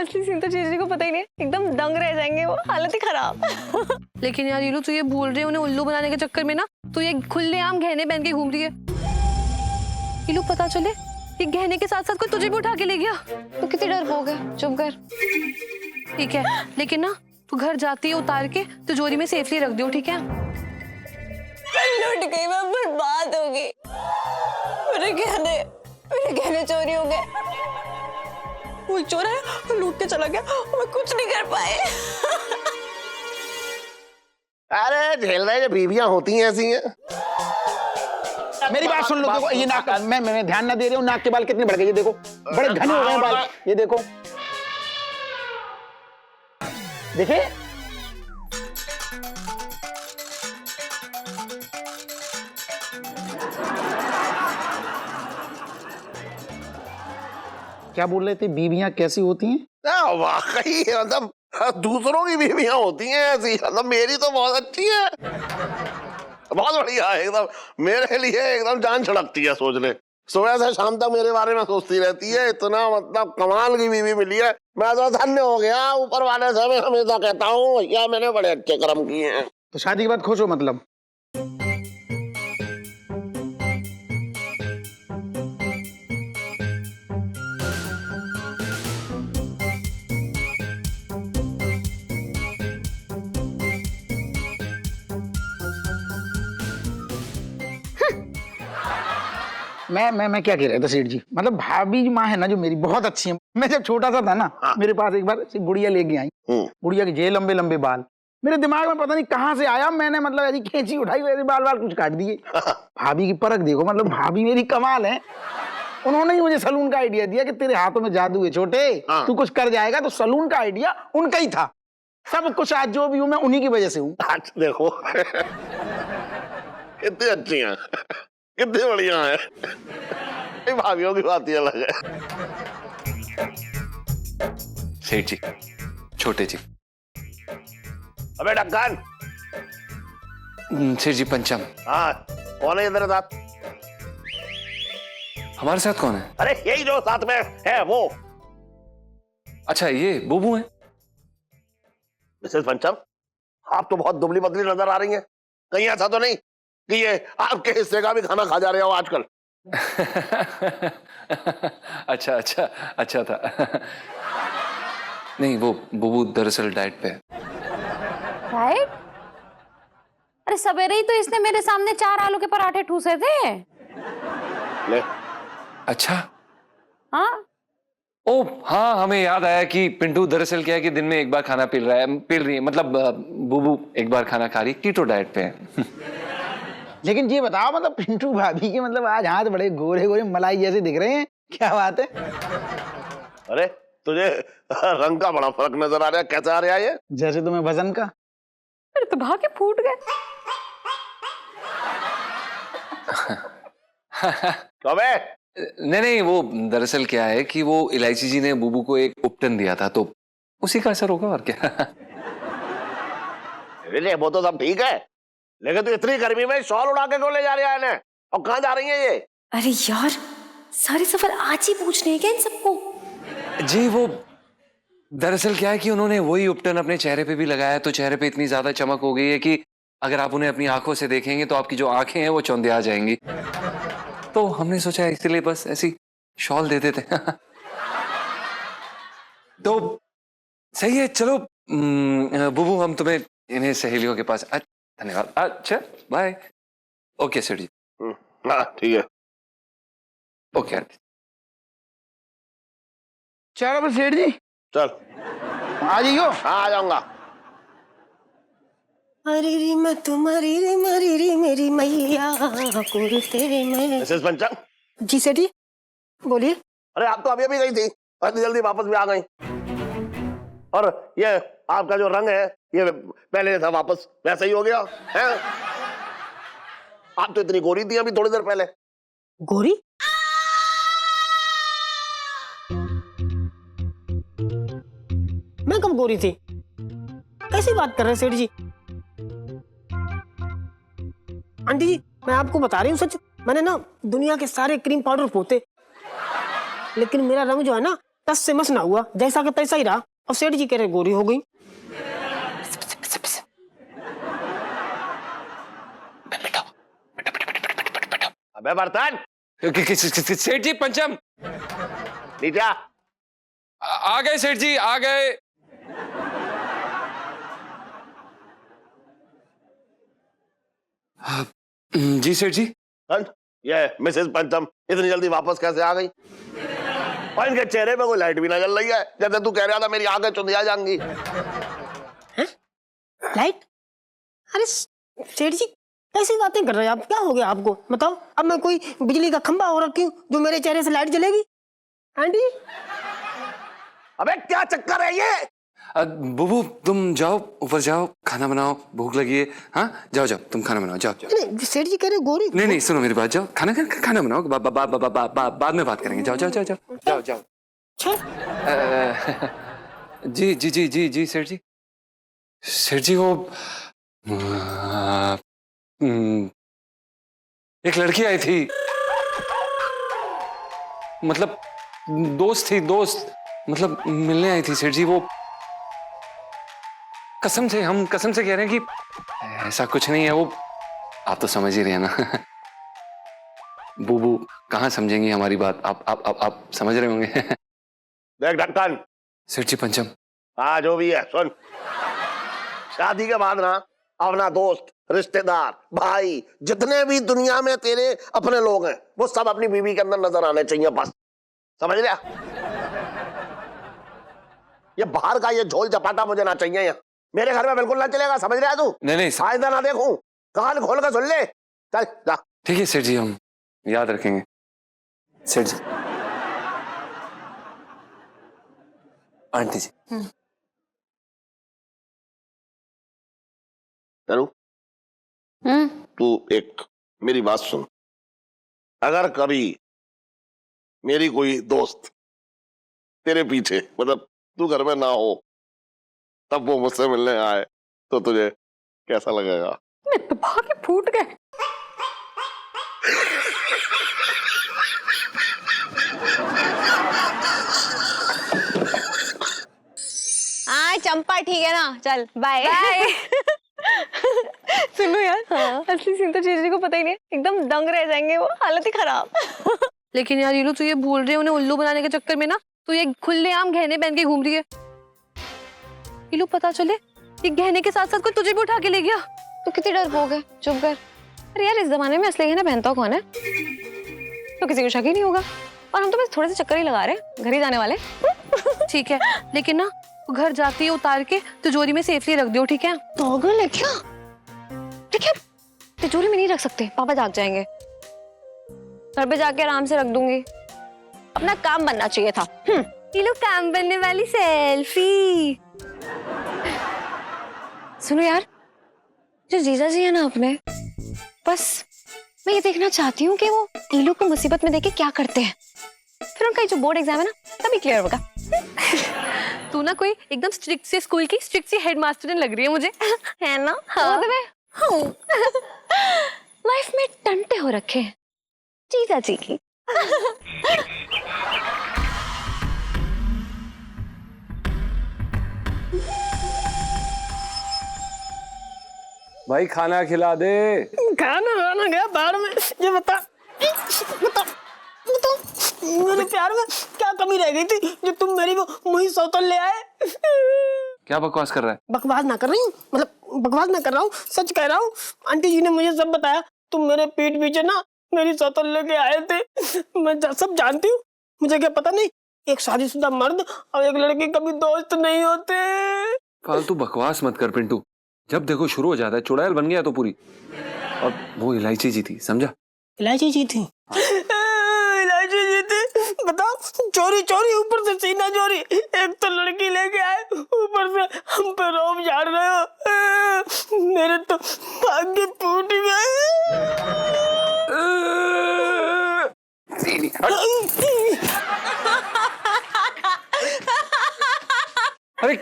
असली सीन तो जीजी को पता ही नहीं, एकदम दंग रह जाएंगे वो, हालत ही खराब। लेकिन यार ईलू तू ये बोल रही है उन्हें उल्लू बनाने के चक्कर में ना तू ये खुलेआम गहने पहन के घूम रही है। ईलू पता चले ये गहने के साथ साथ कोई तुझे भी उठा के ले गया तो कितनी डरपोक है। चुप कर। ठीक है लेकिन ना तू घर जाती है उतार के तिजोरी में सेफली रख दियो, ठीक है? लुट गई मैं, बर्बाद हो गई, मेरे गहने चोरी हो गए। वो चोर है लूट के चला गया, मैं कुछ नहीं कर पाए। अरे झेल रहे, बीवियां होती हैं ऐसी हैं। मेरी बात सुन लो, देखो ये नाक, मैं ध्यान ना दे रही हूँ, नाक के बाल कितने बढ़ गए, ये देखो बड़े घने हो गए बाल, ये देखो देखे। क्या बोल रहे थे, बीवियां कैसी होती हैं? वाकई मतलब दूसरों की बीवियां होती हैं ऐसी, मतलब मेरी तो बहुत अच्छी है, बहुत बढ़िया है एकदम, मेरे लिए एकदम जान छड़कती है। सोच ले सुबह से शाम तक मेरे बारे में सोचती रहती है, इतना मतलब कमाल की बीवी मिली है, मैं तो धन्य हो गया। ऊपर वाले से मैं हमेशा कहता हूँ भैया मैंने बड़े अच्छे कर्म किए हैं। तो शादी के बाद खुश हो मतलब? मैं क्या कह रहा था सेठ जी, मतलब भाभी माँ है ना जो मेरी, बहुत अच्छी है। मैं जब छोटा सा था ना, मेरे पास एक बार गुड़िया लेके आई, गुड़िया के जे लंबे लंबे बाल, मेरे दिमाग में पता नहीं कहाँ से आया, मैंने मतलब ऐसी कैंची उठाई, मेरे बाल कुछ काट दिए। भाभी की परख देखो, मतलब भाभी मेरी कमाल है। उन्होंने ही मुझे सलून का आइडिया दिया कि तेरे हाथों में जादू है छोटे, तू कुछ कर जाएगा। तो सलून का आइडिया उनका ही था, सब कुछ आज जो भी हूँ मैं उन्हीं की वजह से हूँ। देखो कितनी अच्छी हैं, कितनी बढ़िया है, भाभीियों की बात ही अलग है। सेठ जी, छोटे जी। अबे ढक्कन। सेठ जी पंचम। हाँ कौन है इधर साथ? हमारे साथ कौन है? अरे यही जो साथ में है वो। अच्छा ये बुबू है। मिसेस पंचम, आप तो बहुत दुबली पतली नजर आ रही हैं, कहीं ऐसा तो नहीं कि ये आपके हिस्से का भी खाना खा जा रहे हो आजकल? अच्छा था। नहीं वो बुबू दरअसल डाइट पे है। डाइट? अरे सवेरे ही तो इसने मेरे सामने 4 आलू के पराठे ठूसे थे। ले। अच्छा हाँ ओ हाँ, हमें याद आया कि पिंटू दरअसल क्या है कि दिन में एक बार खाना पी रही है, मतलब बुबू एक बार खाना खा रही, कीटो डाइट पे है। लेकिन ये बताओ, मतलब पिंटू भाभी के मतलब आज हाथ बड़े गोरे गोरे मलाई जैसे दिख रहे हैं, क्या बात है? अरे तुझे रंग का बड़ा फर्क नजर आ रहा है, कैसा आ रहा है ये? जैसे तुम्हें वजन का। अरे तो भागे फूट गए। अबे नहीं वो दरअसल क्या है कि वो इलायची जी ने बुबू को एक उपटन दिया था, तो उसी का असर होगा और क्या। वो तो सब ठीक है, लेकिन तू इतनी गर्मी में शॉल उड़ा के क्यों ले जा रही है इन्हें, और कहाँ जा रही है ये? अरे यार सारे सफर आज ही पूछने हैं क्या इन सबको? जी वो दरअसल क्या है कि उन्होंने वही उपटन अपने चेहरे पे भी लगाया, तो चेहरे पे इतनी ज्यादा चमक हो गई है कि अगर आप उन्हें अपनी आंखों से देखेंगे तो आपकी जो आंखें हैं वो चौंधिया जाएंगी। तो हमने सोचा इसलिए बस ऐसी शॉल दे देते। तो सही है, चलो बुबू हम तुम्हें इन्हें सहेलियों के पास। धन्यवाद, अच्छा बाय। ओके सर जी। हाँ ठीक है, ओके। चलो सेठ जी चल आ जाइयो। हाँ आ जाऊंगा। अरे रे मैं तुम्हारी रे मारी रे मेरी मैया तेरे में। मिसेस पंचम। जी सेठ जी बोलिए। अरे आप तो अभी अभी गई थी और जल्दी वापस भी आ गई, और ये आपका जो रंग है ये पहले था वापस वैसा ही हो गया है। आप तो इतनी गोरी थी अभी थोड़ी देर पहले। गोरी? मैं कब गोरी थी? कैसी बात कर रहे हैं सेठ जी? आंटी जी मैं आपको बता रही हूँ सच, मैंने ना दुनिया के सारे क्रीम पाउडर पोते, लेकिन मेरा रंग जो है ना तस से मस ना हुआ, जैसा का तैसा ही रहा। अब सेठ जी कह रहे गोरी हो गई। अबे बर्तन सेठ जी पंचम नीचे आ। आ गए सेठ जी, आ गए। जी सेठ जी। ये मिसेस पंचम इतनी जल्दी वापस कैसे आ गई? और इनके चेहरे पे कोई लाइट भी ना जल रही है, जैसे तू कह रहा था मेरी आंखें चुंधिया जाएंगी। लाइट? अरे सेठ जी कैसी बातें कर रहे हैं आप? क्या हो गया आपको? बताओ, अब मैं कोई बिजली का खंभा हो रखी हूँ जो मेरे चेहरे से लाइट जलेगी? आंटी अबे क्या चक्कर है ये? बुबू तुम जाओ, ऊपर जाओ, खाना बनाओ, भूख लगी है। हाँ जाओ जाओ, तुम खाना बनाओ, जाओ जाओ। नहीं, सेठ जी कह रहे गोरी। नहीं नहीं, सुनो मेरी बात, जाओ खाना खाना बनाओ, बाद में बात करेंगे। जाओ जाओ जाओ जाओ जाओ जाओ। अच्छा जी जी जी जी जी सेठ जी। सेठ जी वो एक लड़की आई थी, मतलब दोस्त थी, दोस्त मतलब मिलने आई थी सेठ जी। वो हम कसम से कह रहे हैं कि ऐसा कुछ नहीं है। वो आप तो समझ ही रहे हैं ना। बूबू कहाँ समझेंगी हमारी बात, आप समझ रहे होंगे। देख ढक्कन। सेठ जी पंचम। हाँ जो भी है सुन, शादी के बाद ना अपना दोस्त, रिश्तेदार, भाई, जितने भी दुनिया में तेरे अपने लोग हैं, वो सब अपनी बीवी के अंदर नजर आने चाहिए, बस। समझ लिया? ये बाहर का ये झोल चपाटा मुझे ना चाहिए यहाँ। मेरे घर में बिल्कुल ना चलेगा, समझ रहा है तू? नहीं नहीं फायदा ना देखूं, कान खोल कर सुन ले। चल जा। ठीक है सेठ जी, हम याद रखेंगे। सेठ जी। आंटी जी। चलू तू एक मेरी बात सुन, अगर कभी मेरी कोई दोस्त तेरे पीछे, मतलब तू घर में ना हो, तब वो मुझसे मिलने आए, तो तुझे कैसा लगेगा? मैं तो भागे फूट गए। हाँ चंपा ठीक है ना, चल बाय बाय। सुनो यार, असली सीन तो जीजी को पता ही नहीं, एकदम दंग रह जाएंगे वो, हालत ही खराब। लेकिन यार ये लोग तू ये भूल रहे, उन्हें उल्लू बनाने के चक्कर में ना तू ये खुलेआम गहने पहन के घूम रही है। ये लोग पता चले ये गहने के साथ साथ कोई तुझे भी उठा के ले गया तो कितनी डरपोक है। चुप कर। अरे यार इस जमाने में असली गहने पहनता कौन है? तो किसी को शक ही नहीं होगा। और हम तो बस थोड़े से चक्कर ही लगा रहे हैं, घर ही जाने वाले। ठीक है, लेकिन ना घर जाती है उतार के तिजोरी में सेफली रख दियो, ठीक है? पागल है क्या? ठीक है, तिजोरी में नहीं रख सकते, पापा जाग जाएंगे। घर पे जाके आराम से रख दूंगी। अपना काम बनना चाहिए था। ये लोग काम बनने वाली सेल्फी। सुनो यार, जो जीजा जी है ना अपने, बस मैं ये देखना चाहती हूँ कि वो ईलू को मुसीबत में देके क्या करते हैं। फिर उनका जो बोर्ड एग्जाम है ना, तभी क्लियर होगा। तू ना कोई एकदम स्ट्रिक्ट सी स्कूल की स्ट्रिक्ट सी हेडमास्टर लग रही है मुझे, है ना? हाँ। लाइफ में टंटे हो रखे हैं जीजा जी की। भाई खाना खिला दे। खाना खाना गया बाहर में। ये बता बता बता, मेरे प्यार में क्या कमी रह गई थी जो तुम मेरी वो मुही सौतन ले आए? क्या बकवास कर रहा है? बकवास ना कर रही हूँ, मतलब बकवास ना कर रहा हूँ, सच कह रहा हूँ। आंटी जी ने मुझे सब बताया। तुम मेरे पीठ पीछे ना मेरी सौतन लेके आए थे। मैं सब जानती हूँ। मुझे क्या पता नहीं, एक शादीशुदा मर्द और एक लड़की कभी दोस्त नहीं होते। फालतू बकवास मत कर पिंटू, जब देखो शुरू हो जाता है। चुड़ैल बन गया तो पूरी। और वो इलायची जी थी, समझा? इलायची जी थी? इलायची जी थी? बताओ, चोरी चोरी, ऊपर से सीना चोरी। एक तो लड़की लेके आए, ऊपर से हम पे रोब झाड़ रहे हो। मेरे तो भाग्य फूट गए। अरे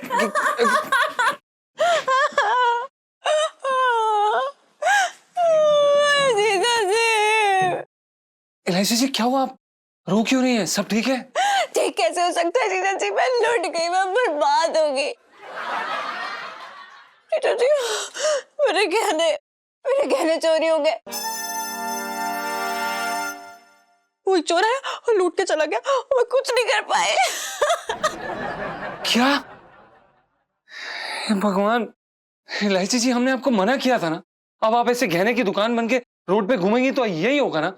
जीजा जी, इलायची जी क्या हुआ? आप रो क्यों रही हैं? सब ठीक है? ठीक है कैसे हो सकता है जीजा जी? मैं लुट गई, मैं बर्बाद हो गई। जीजा जी मेरे गहने चोरी हो गए। कोई चोर है और लूट के चला गया, मैं कुछ नहीं कर पाए। क्या? हे भगवान, इलायची जी हमने आपको मना किया था ना। अब आप ऐसे गहने की दुकान बन के रोड पे घूमेंगी तो यही होगा ना।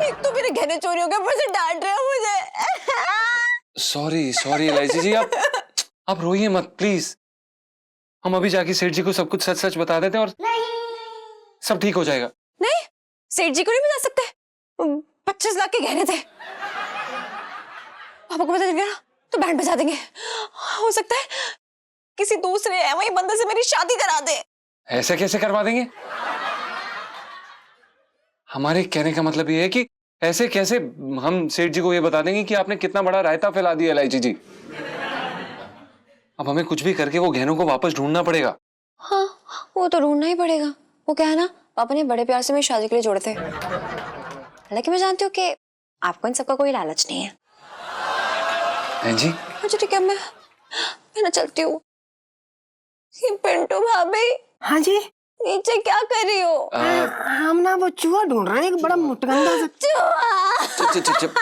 एक तो मेरे गहने चोरी हो गए, ऊपर से डांट रहे हो मुझे। सॉरी इलायची जी, आप रोइए मत प्लीज। हम अभी जाके सेठ जी को सब कुछ सच सच बता देते हैं और सब ठीक हो जाएगा। नहीं, सेठ जी को नहीं बता सकते। 25 लाख के गहने थे। पापा को पता चल गया ना तो बैंड बजा देंगे। हो सकता है किसी दूसरे एमआई बंदे से मेरी शादी करा दे। ऐसे कैसे करवा देंगे? हमारे कहने का मतलब ये है कि ऐसे कैसे हम सेठ जी को ये बता देंगे कि आपने कितना बड़ा रायता फैला दिया इलायची जी। अब हमें कुछ भी करके वो गहनों को वापस ढूंढना पड़ेगा। हाँ, वो तो ढूंढना ही पड़ेगा। वो क्या है ना, पापा ने बड़े प्यार से मेरी शादी के लिए जोड़े थे। हालांकि मैं जानती हूँ कि आपको इन सबका कोई लालच नहीं है। हैं जी? अच्छा ठीक है, मैं ना चलती हूँ। ये पिंटू भाभी, हाँ जी, नीचे क्या कर रही हो? हम ना वो चूहा ढूंढ रहे हैं, एक बड़ा मुटगंदा सा चुप।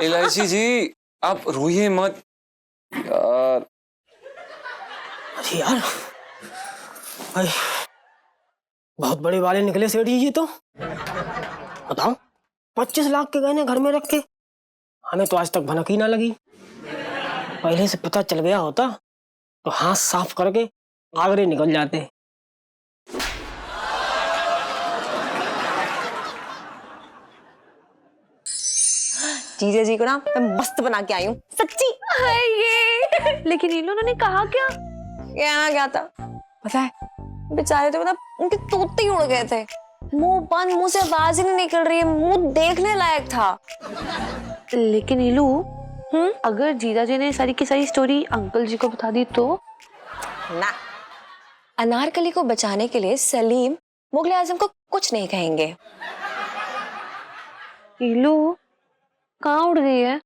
इलायची जी आप रोइए मत यार। अरे यार, भाई बहुत बड़े वाले निकले सेठ जी ये तो। बताओ, 25 लाख के गहने घर में रख के हमें तो आज तक भनक ही ना लगी। पहले से पता चल गया होता तो हाथ साफ करके आगरे निकल जाते। जीजा जी को ना मैं मस्त बना के आई हूँ, सच्ची। ये लेकिन इन लोगों ने कहा क्या? कहना क्या था पता है? बेचारे तो मतलब उनके तोते ही उड़ गए थे। मुंह बंद, मुंह से आवाज ही नहीं निकल रही है, मुंह देखने लायक था। लेकिन इलू, अगर जीजा जी ने सारी की सारी स्टोरी अंकल जी को बता दी तो? ना, अनारकली को बचाने के लिए सलीम मुगले आजम को कुछ नहीं कहेंगे। इलू कहाँ उड़ गई है?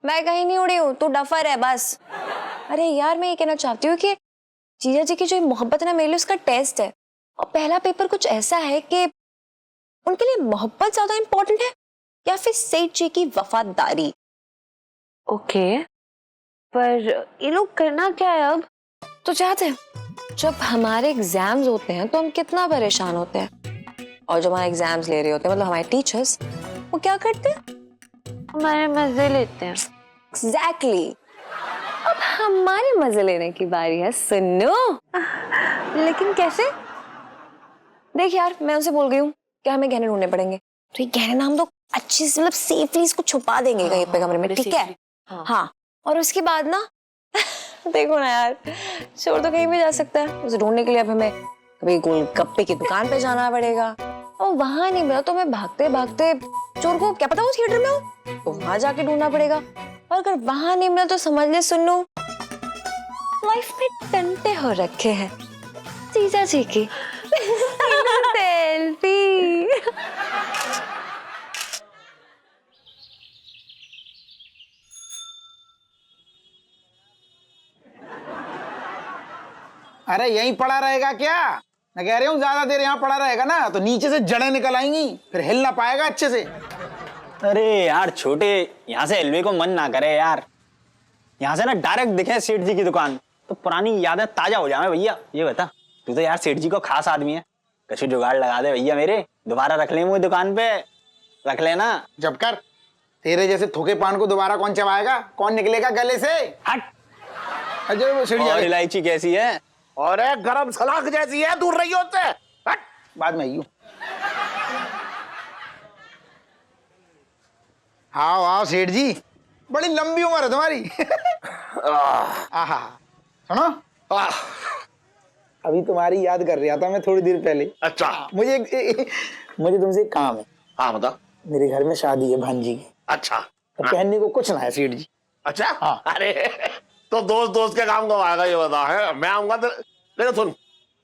मैं कहीं नहीं उड़ी हूँ, तू डफर है बस। अरे यार, मैं ये कहना चाहती हूँ कि जीजा जी की जो मोहब्बत है ना, मेरे लिए उसका टेस्ट है। और पहला पेपर कुछ ऐसा है कि उनके लिए मोहब्बत ज्यादा इंपॉर्टेंट है या फिर सेठ जी की वफादारी। ओके, पर ये लोग करना क्या है अब? तो चाहते हैं जब हमारे एग्जाम्स होते हैं तो हम कितना परेशान होते हैं, और जब हमारे एग्जाम्स ले रहे होते हैं मतलब हमारे टीचर्स, वो क्या करते हैं? हमारे मजे लेते हैं। एग्जैक्टली। अब हमारे मजे लेने की बारी है, सुनो। लेकिन कैसे? देख यार, मैं उनसे बोल गई हूँ कि हमें गहने ढूंढने पड़ेंगे, तो ये गहने ना हम लोग अच्छे से मतलब सेफली इसको छुपा देंगे कहीं पे कमरे में, ठीक है? हाँ, और उसके बाद ना देखो ना यार, चोर तो कहीं भी जा सकता है। उसे ढूंढने के लिए अब हमें कभी गोलगप्पे की दुकान पे जाना पड़ेगा, और वहां नहीं मिला तो हमें भागते भागते चोर को क्या पता वो थिएटर में हो, तो वहां जाके ढूंढना पड़ेगा। और अगर वहां नहीं मिला तो समझ ले सुनो, लाइफ में टंटे हो रखे हैं जीजा जी की। सेल्फी। अरे यहीं पड़ा रहेगा क्या? मैं कह रही हूँ ज्यादा देर यहाँ पड़ा रहेगा ना तो नीचे से जड़ें निकल आएंगी, फिर हिल ना पाएगा अच्छे से। अरे यार छोटे, यहाँ से हिलने को मन ना करे यार। यहाँ से ना डायरेक्ट दिखे सेठ जी की दुकान तो पुरानी यादें ताजा हो जाए। भैया ये बता, तू तो यार सेठ जी को खास आदमी है, कुछ जुगाड़ लगा दे भैया मेरे, दोबारा रख ले मुझे दुकान पे, रख लेना। जब कर, तेरे जैसे थोके पान को दोबारा कौन चबाएगा, कौन निकलेगा गले से? हट। अजय वो सीढ़ी और इलायची कैसी है? और एक गरम सलाख जैसी है, दूर रही होते। हट। बाद में आई हूँ। आओ आओ सेठ जी, बड़ी लंबी उम्र है तुम्हारी। आहा, सुनो, अभी तुम्हारी याद कर रहा था मैं थोड़ी देर पहले। अच्छा, मुझे तुमसे एक काम है। हाँ बता। मेरे घर में शादी है भांजी की, अच्छा, तो पहनने को कुछ ना है सेठ जी। अच्छा। हाँ। अरे तो दोस्त के काम कब आएगा ये बता है? मैं आऊंगा तो देखो सुन,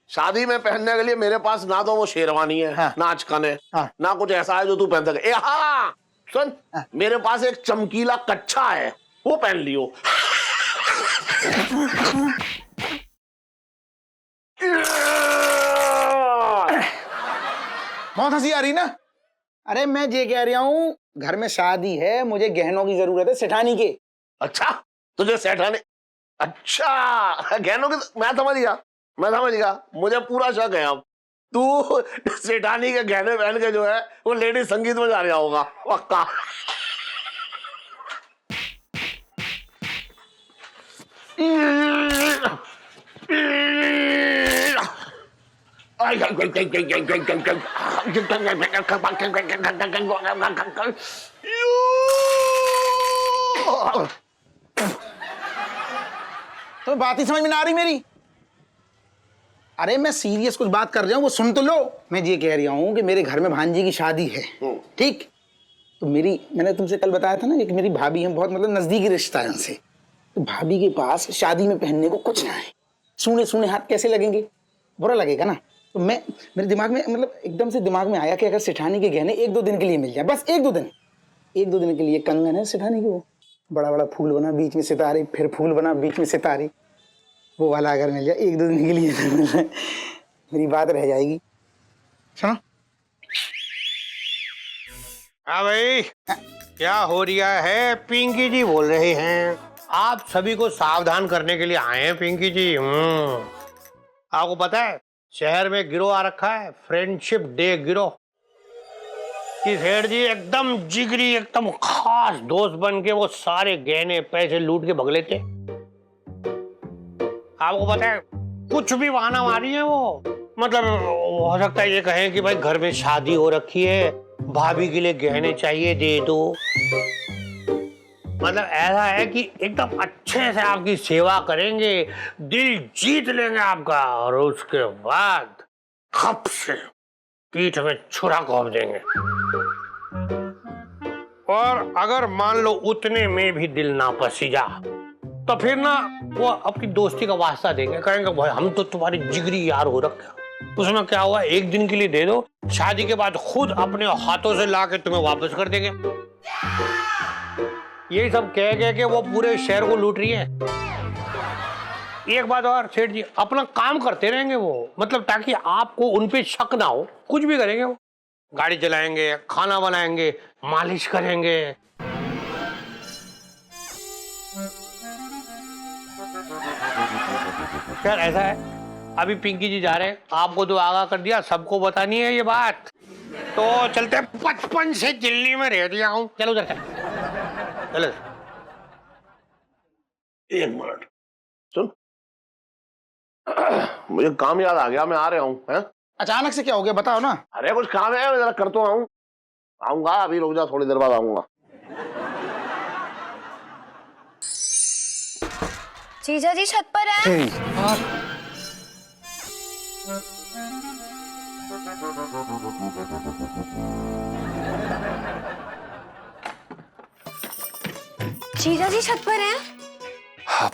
शादी में पहनने के लिए मेरे पास ना तो वो शेरवानी है, हाँ। ना अचकन है, हाँ। ना कुछ ऐसा है जो तू पहन सके। हाँ, सुन, मेरे पास एक चमकीला कच्छा है, वो पहन लियो। बहुत हंसी आ रही ना। अरे मैं ये कह रहा हूँ, घर में शादी है, मुझे गहनों की जरूरत है, सेठानी के। अच्छा, तुझे सेठानी, अच्छा गहनों की, मैं समझ गया, मुझे पूरा शक है अब तू सेठानी के गहने पहन के जो है वो लेडी संगीत में जा रहा होगा पक्का। तो बात ही समझ में ना आ रही मेरी। अरे मैं सीरियस कुछ बात कर रहा हूँ, वो सुन तो लो। मैं ये कह रहा हूँ कि मेरे घर में भांजी की शादी है, ठीक? तो मैंने तुमसे कल बताया था ना कि मेरी भाभी है, बहुत मतलब नजदीकी रिश्ता है उनसे। तो भाभी के पास शादी में पहनने को कुछ ना है, सूने सूने हाथ कैसे लगेंगे, बुरा लगेगा ना। तो मेरे दिमाग में मतलब एकदम से दिमाग में आया कि अगर सेठानी के गहने 1-2 दिन के लिए मिल जाए, बस 1-2 दिन के लिए। कंगन है सेठानी की, वो बड़ा बड़ा फूल बना बीच में सितारे, फिर फूल बना बीच में सितारे, वो वाला अगर मिल जाए 1-2 दिन के लिए तो मेरी बात रह जाएगी। सुनो। हाँ भाई, क्या हो रहा है? पिंकी जी बोल रहे हैं, आप सभी को सावधान करने के लिए आए हैं पिंकी जी। आपको पता है शहर में गिरोह आ रखा है, फ्रेंडशिप डे गिरोह। कि सेठ जी एकदम जिगरी, एकदम खास दोस्त बन के वो सारे गहने पैसे लूट के भग लेते। आपको पता है कुछ भी बहाना मारी है वो, मतलब हो सकता है ये कहें कि भाई घर में शादी हो रखी है, भाभी के लिए गहने चाहिए, दे दो। मतलब ऐसा है कि एकदम अच्छे से आपकी सेवा करेंगे, दिल जीत लेंगे आपका, और उसके बाद खप से पीठ में छुरा घोंप देंगे। और अगर मान लो उतने में भी दिल ना पसीजा, तो फिर ना वो अपनी दोस्ती का वास्ता देंगे, कहेंगे भाई हम तो तुम्हारे जिगरी यार हो रखे। उसमें क्या हुआ, 1 दिन के लिए दे दो, शादी के बाद खुद अपने हाथों से ला के तुम्हें वापस कर देंगे। ये सब कह के वो पूरे शहर को लूट रही है। एक बात और सेठ जी, अपना काम करते रहेंगे वो, मतलब ताकि आपको उन पे शक ना हो। कुछ भी करेंगे वो, गाड़ी चलाएंगे, खाना बनाएंगे, मालिश करेंगे। यार ऐसा है, अभी पिंकी जी जा रहे हैं, आपको तो आगाह कर दिया, सबको बतानी है ये बात। तो चलते हैं, 55 से दिल्ली में रह दिया हूँ। चलो उधर चलो। 1 मिनट सुन, मुझे काम याद आ गया, मैं आ रहा हूँ। अचानक से क्या हो गया बताओ ना। अरे कुछ काम है, मैं जरा कर तो आऊंगा, अभी रुक जा, थोड़ी देर बाद आऊंगा। जीजा जी छत पर हैं। जीजा जी छत पर हैं। हाँ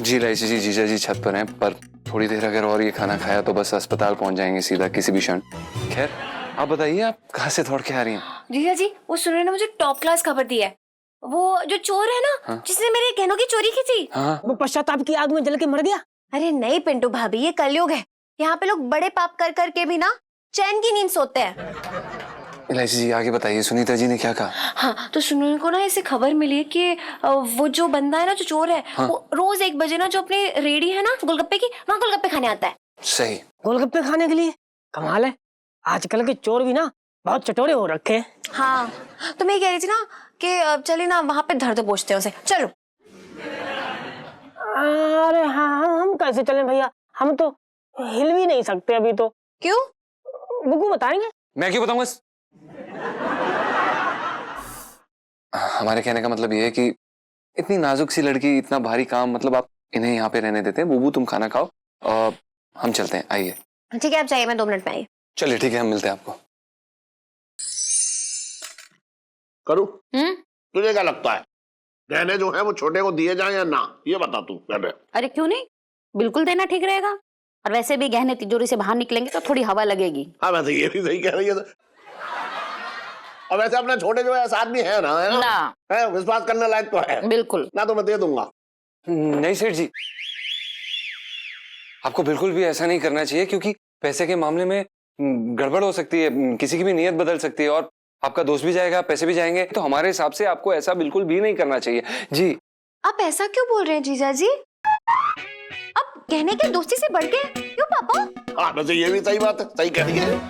जी लाइसी जी, जीजा जी छत पर हैं, पर थोड़ी देर अगर और ये खाना खाया तो बस अस्पताल पहुंच जाएंगे सीधा किसी भी क्षण। खैर आप बताइए, आप कहाँ से दौड़ के आ रही हैं? जीजा जी वो सुनो ने मुझे टॉप क्लास खबर दी है, वो जो चोर है ना, हाँ? जिसने मेरे गहनों की चोरी की थी, हाँ? वो पश्चाताप की आग में जल के मर गया। अरे नहीं पिंटू भाभी, ये कलयुग है, यहाँ पे लोग बड़े पाप कर करके भी ना चैन की नींद सोते हैं। इलायची जी आगे बताइए, सुनीता जी ने क्या कहा? हाँ तो सुनो को ना ऐसे खबर मिली है कि वो जो बंदा है ना, जो चोर है, हाँ? वो रोज 1 बजे ना जो अपनी रेडी है ना गोलगप्पे की, वहाँ गोलगप्पे खाने आता है। सही। गोलगप्पे खाने के लिए? कमाल है, आजकल के चोर भी ना बहुत चटोरे हो रखे हैं। हाँ तो मैं कह रही थी ना कि चलिए ना वहाँ पे धर दो पूछते हैं उसे, चलो। अरे हाँ, हम कैसे चलें भैया, हम तो हिल भी नहीं सकते अभी तो। क्यों? गुग्गू बताएंगे। मैं क्यों बताऊंगा? हमारे कहने का मतलब ये है कि इतनी नाजुक सी लड़की, इतना भारी काम, मतलब आप इन्हें यहाँ पे रहने देते हैं। बुबू तुम खाना खाओ और हम चलते हैं, आइए। ठीक है आप जाइए, मैं 2 मिनट में आई। चलिए ठीक है, हम मिलते हैं आपको। करूं? तुझे क्या लगता है गहने जो है वो छोटे को दिए जाए या ना, ये बता तू पहले। अरे क्यों नहीं, बिल्कुल देना ठीक रहेगा। और वैसे भी गहने तिजोरी से बाहर निकलेंगे तो थोड़ी हवा लगेगी। हाँ वैसे ये भी सही कह रही है। और वैसे अपने छोटे जो है साथ भी है ना, है ना? है, विश्वास करने लायक तो है बिल्कुल ना, तो मैं दे दूंगा। नहीं सेठ जी, आपको बिल्कुल भी ऐसा नहीं करना चाहिए, क्योंकि पैसे के मामले में गड़बड़ हो सकती है, किसी की भी नीयत बदल सकती है और आपका दोस्त भी जाएगा, पैसे भी जाएंगे। तो हमारे हिसाब से आपको ऐसा बिल्कुल भी नहीं करना चाहिए जी। आप ऐसा क्यों बोल रहे हैं जीजा जी? अब कहने के दोस्ती से बढ़ के क्यों पापा? हाँ वैसे ये भी सही बात है, सही कह रही है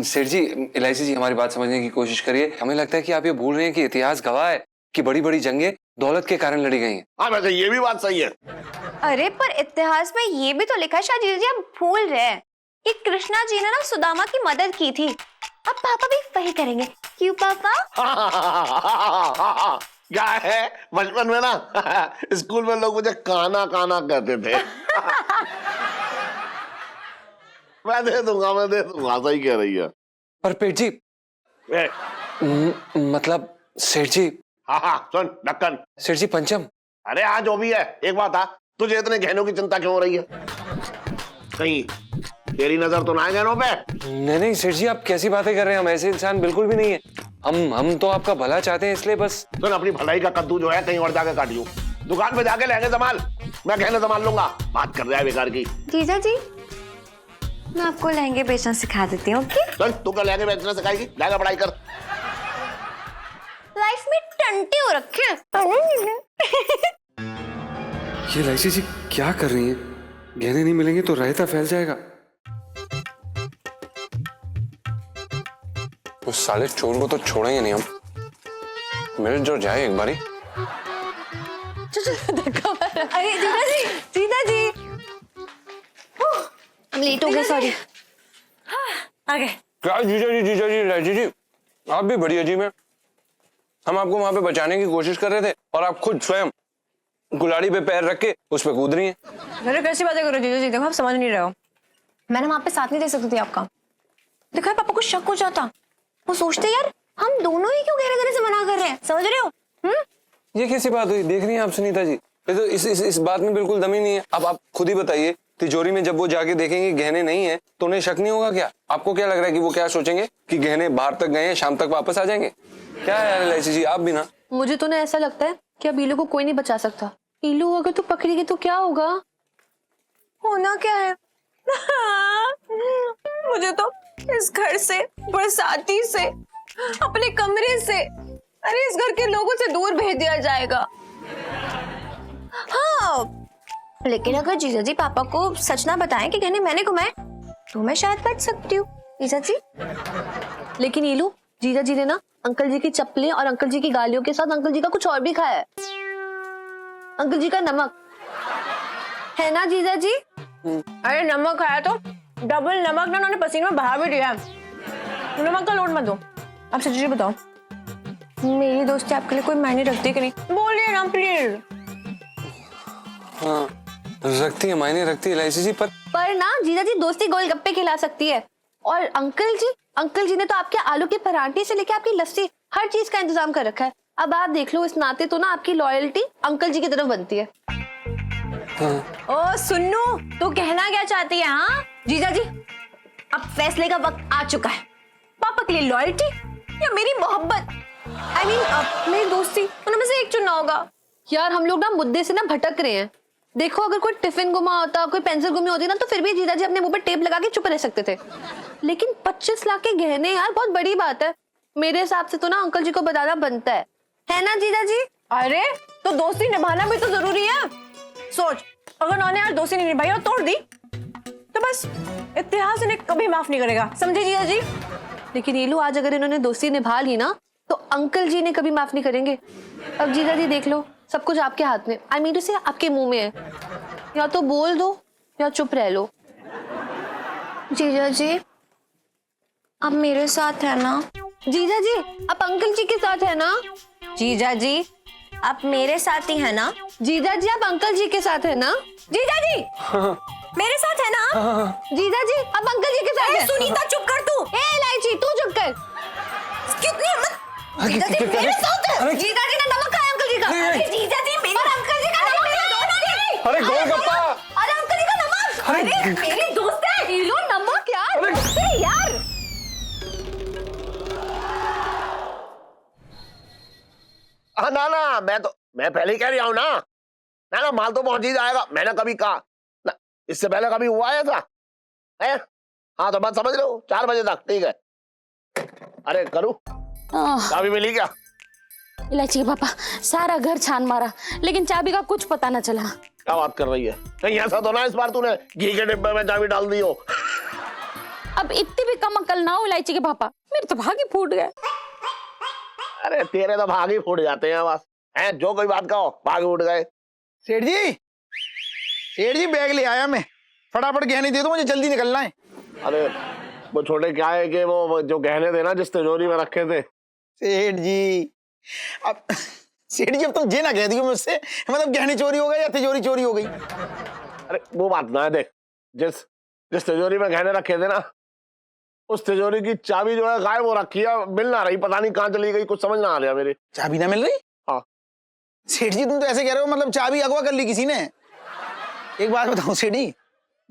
सेठ जी, इलायची जी हमारी बात समझने की कोशिश करिए। हमें लगता है कि आप ये भूल रहे हैं कि इतिहास गवाह है कि बड़ी बड़ी जंगें दौलत के कारण लड़ी गई हैं। हाँ वैसे ये भी बात सही है। अरे पर इतिहास में ये भी तो लिखा है, शायद जीजा जी आप भूल रहे हैं कि कृष्णा जी ने ना सुदामा की मदद की थी। अब पापा भी वही करेंगे, क्यों पापा? क्या है, बचपन में ना स्कूल में लोग मुझे काना काना कहते थे। मैं दे दूंगा, सही कह रही है। पर पेट जी, मतलब सेठ जी। हाँ सुन ढक्कन। सेठ जी पंचम। अरे हाँ जो भी है, एक बात था, तुझे इतने गहनों की चिंता क्यों हो रही है? कहीं तेरी नजर तो ना है गहनों पे? नहीं सेठ जी, आप कैसी बातें कर रहे हैं? हम ऐसे इंसान बिल्कुल भी नहीं है। हम तो आपका भला चाहते हैं, इसलिए बस। सुन, अपनी भलाई का कद्दू जो है कहीं और जाके काट लूं। दुकान पे जाके लहंगे संभाल, मैं गहने संभाल लूंगा। बात कर रहा है बेकार की। जीजा जी मैं आपको लहंगे बेचना सिखा देती हूँ। ओके? चल तू क्या लहंगे बेचना सिखाएगी? लहंगा पढ़ाई कर। लाइफ में टंटे हो रखे ये इलायची जी क्या कर रही हैं? गहने नहीं मिलेंगे तो रायता फैल जाएगा। उस साले चोर को तो छोड़ेंगे नहीं हम, मिल जो जाए एक बारी। अरे जीजा जी हम लेट हो गए, सॉरी। आ गए। क्या जीजा जी इलायची जी, आप भी बड़ी अजीब हैं। हम आपको वहां पे बचाने की कोशिश कर रहे थे और आप खुद स्वयं कुल्हाड़ी पे पैर रख के उस पे कूद रही हैं। अरे कैसी बातें करो जीजा जी, देखो आप समझ नहीं रहे हो। मैंने वहां पे साथ नहीं दे सकती थी आपका। देखो पापा को शक हो जाता, वो सोचते यार हम दोनों ही क्यों गहरे से मना कर रहे हैं, समझ रहे हो? ये कैसी बात हुई? देख रही हैं आप सुनीता जी, ये तो इस बात में बिल्कुल दम ही नहीं है। अब आप खुद ही बताइए, तिजोरी में जब वो जाके देखेंगे गहने नहीं है तो उन्हें शक नहीं होगा क्या? आपको क्या लग रहा है कि वो क्या सोचेंगे कि गहने बाहर तक गए हैं, शाम तक वापस आ जाएंगे? क्या है यार इलायची जी, आप भी ना। मुझे तो ना ऐसा लगता है कि अब ईलू को कोई नहीं बचा सकता। ईलू अगर तू पकड़ेगी तो क्या होगा? होना क्या है? मुझे तो इस घर से, बरसाती से, अपने कमरे से, अरे इस घर के लोगों से दूर भेज दिया जाएगा। हाँ लेकिन अगर जीजा जी पापा को सच ना बताएं कि गहने मैंने घुमाए तो मैं शायद बच सकती हूँ। जीजा जी लेकिन ईलू, जीजा जी ने ना अंकल जी की चप्पलें और अंकल जी की गालियों के साथ अंकल जी का कुछ और भी खाया है। अंकल जी का नमक है ना जीजा जी? अरे नमक खाया तो डबल नमक ना उन्होंने पसीने में बहा भी दिया। नमक का लोड मत दो। अब सच जी बताओ, मेरी दोस्ती आपके लिए कोई मायने रखती कि नहीं? बोलिए ना प्लीज। हाँ रखती है, मायने रखती है इलायची जी, पर ना जीजा जी दोस्ती गोलगप्पे खिला सकती है। और अंकल जी ने तो आपके आलू के पराठे से लेके आपकी लस्सी हर चीज का इंतजाम कर रखा है। अब आप देख लो, इस नाते तो ना आपकी लॉयल्टी अंकल जी की तरफ बनती है। ओ सुन्नू, तो कहना क्या चाहती है? हाँ जीजा जी अब फैसले का वक्त आ चुका है। पापा के लिए लॉयल्टी या मेरी मोहब्बत, I mean, मेरी दोस्ती, उनमें से एक चुनना होगा। यार हम लोग ना मुद्दे से ना भटक रहे हैं। देखो अगर कोई टिफिन गुमा होता, कोई पेंसिल गुमी होती ना, तो फिर भी जीजा जी अपने मुंह पे टेप लगा के चुप रह सकते थे। लेकिन 25 लाख के गहने यार बहुत बड़ी बात है। मेरे हिसाब से तो ना अंकल जी को बताना बनता है ना जीजा जी? अरे तो दोस्ती निभाना भी तो जरूरी है। सोच, अगर उन्होंने यार दोस्ती नहीं निभाई और तोड़ दी तो बस इतिहास इन्हें कभी माफ नहीं करेगा, समझे जीजा जी? लेकिन ईलू, आज अगर इन्होंने दोस्ती निभा ली ना तो अंकल जी ने कभी माफ नहीं करेंगे। अब जीजा जी देख लो, सब कुछ आपके हाथ में, आई मीन टू से आपके मुंह में है। या तो बोल दो या चुप रह लो। जीजा जी अब मेरे साथ है ना? जीजा जी आप अंकल जी के साथ है ना? जीजा जी आप मेरे साथ ही है ना? जीजा जी आप अंकल जी के साथ है ना? जीजा जी मेरे साथ है ना? जीजा जी आप अंकल जी के साथ है। सुनीता चुप कर तू। ए इलायची तू चुप कर। कितनी हिम्मत! जीजा जी मेरे साथ है। जीजा जी ने नमक खाया अंकल जी का। अरे जीजा जी मेरे और अंकल जी का नमक मेरे दोस्त। अरे गोलगप्पा! अरे अंकल जी का नमक! अरे मेरे दोस्त है। ईलू नमक यार। अरे यार है तो मैं पहले ही कह रहा हूँ ना माल तो पहुंच ही जाएगा। मैंने कभी कहा ना, इससे पहले कभी हुआ है ऐसा है? हाँ तो बात समझ रहे हो, 4 बजे तक ठीक है। अरे करूँ, चाबी मिली क्या? इलायची के पापा सारा घर छान मारा लेकिन चाबी का कुछ पता न चला। क्या बात कर रही है? कहीं ऐसा तो ना इस बार तूने घी के डिब्बे में चाबी डाल दी हो? अब इतनी भी कम अकल ना हो इलायची के पापा, मेरे तो भाग ही फूट गए। अरे तेरे तो भाग ही फूट जाते हैं बस, हैं जो कोई बात कहो भाग उठ गए। सेठ जी बैग ले आया मैं, फटाफट गहने दे दो, मुझे जल्दी निकलना है। अरे वो छोटे क्या है कि वो जो गहने थे ना जिस तिजोरी में रखे थे। सेठ जी अब तुम ये ना कह दियो मुझसे, मतलब गहने चोरी हो गए या तिजोरी चोरी हो गई? अरे वो बात ना है, देख जिस तिजोरी में गहने रखे थे ना, उस तिजोरी की चाबी जो है गायब हो रखी है, मिल ना रही, पता नहीं कहाँ चली गई, कुछ समझ ना आ रहा मेरे। चाबी ना मिल रही? हाँ। सेठ जी तुम तो ऐसे कह रहे हो मतलब चाबी अगवा कर ली किसी ने। एक बात बताओ सेठ जी,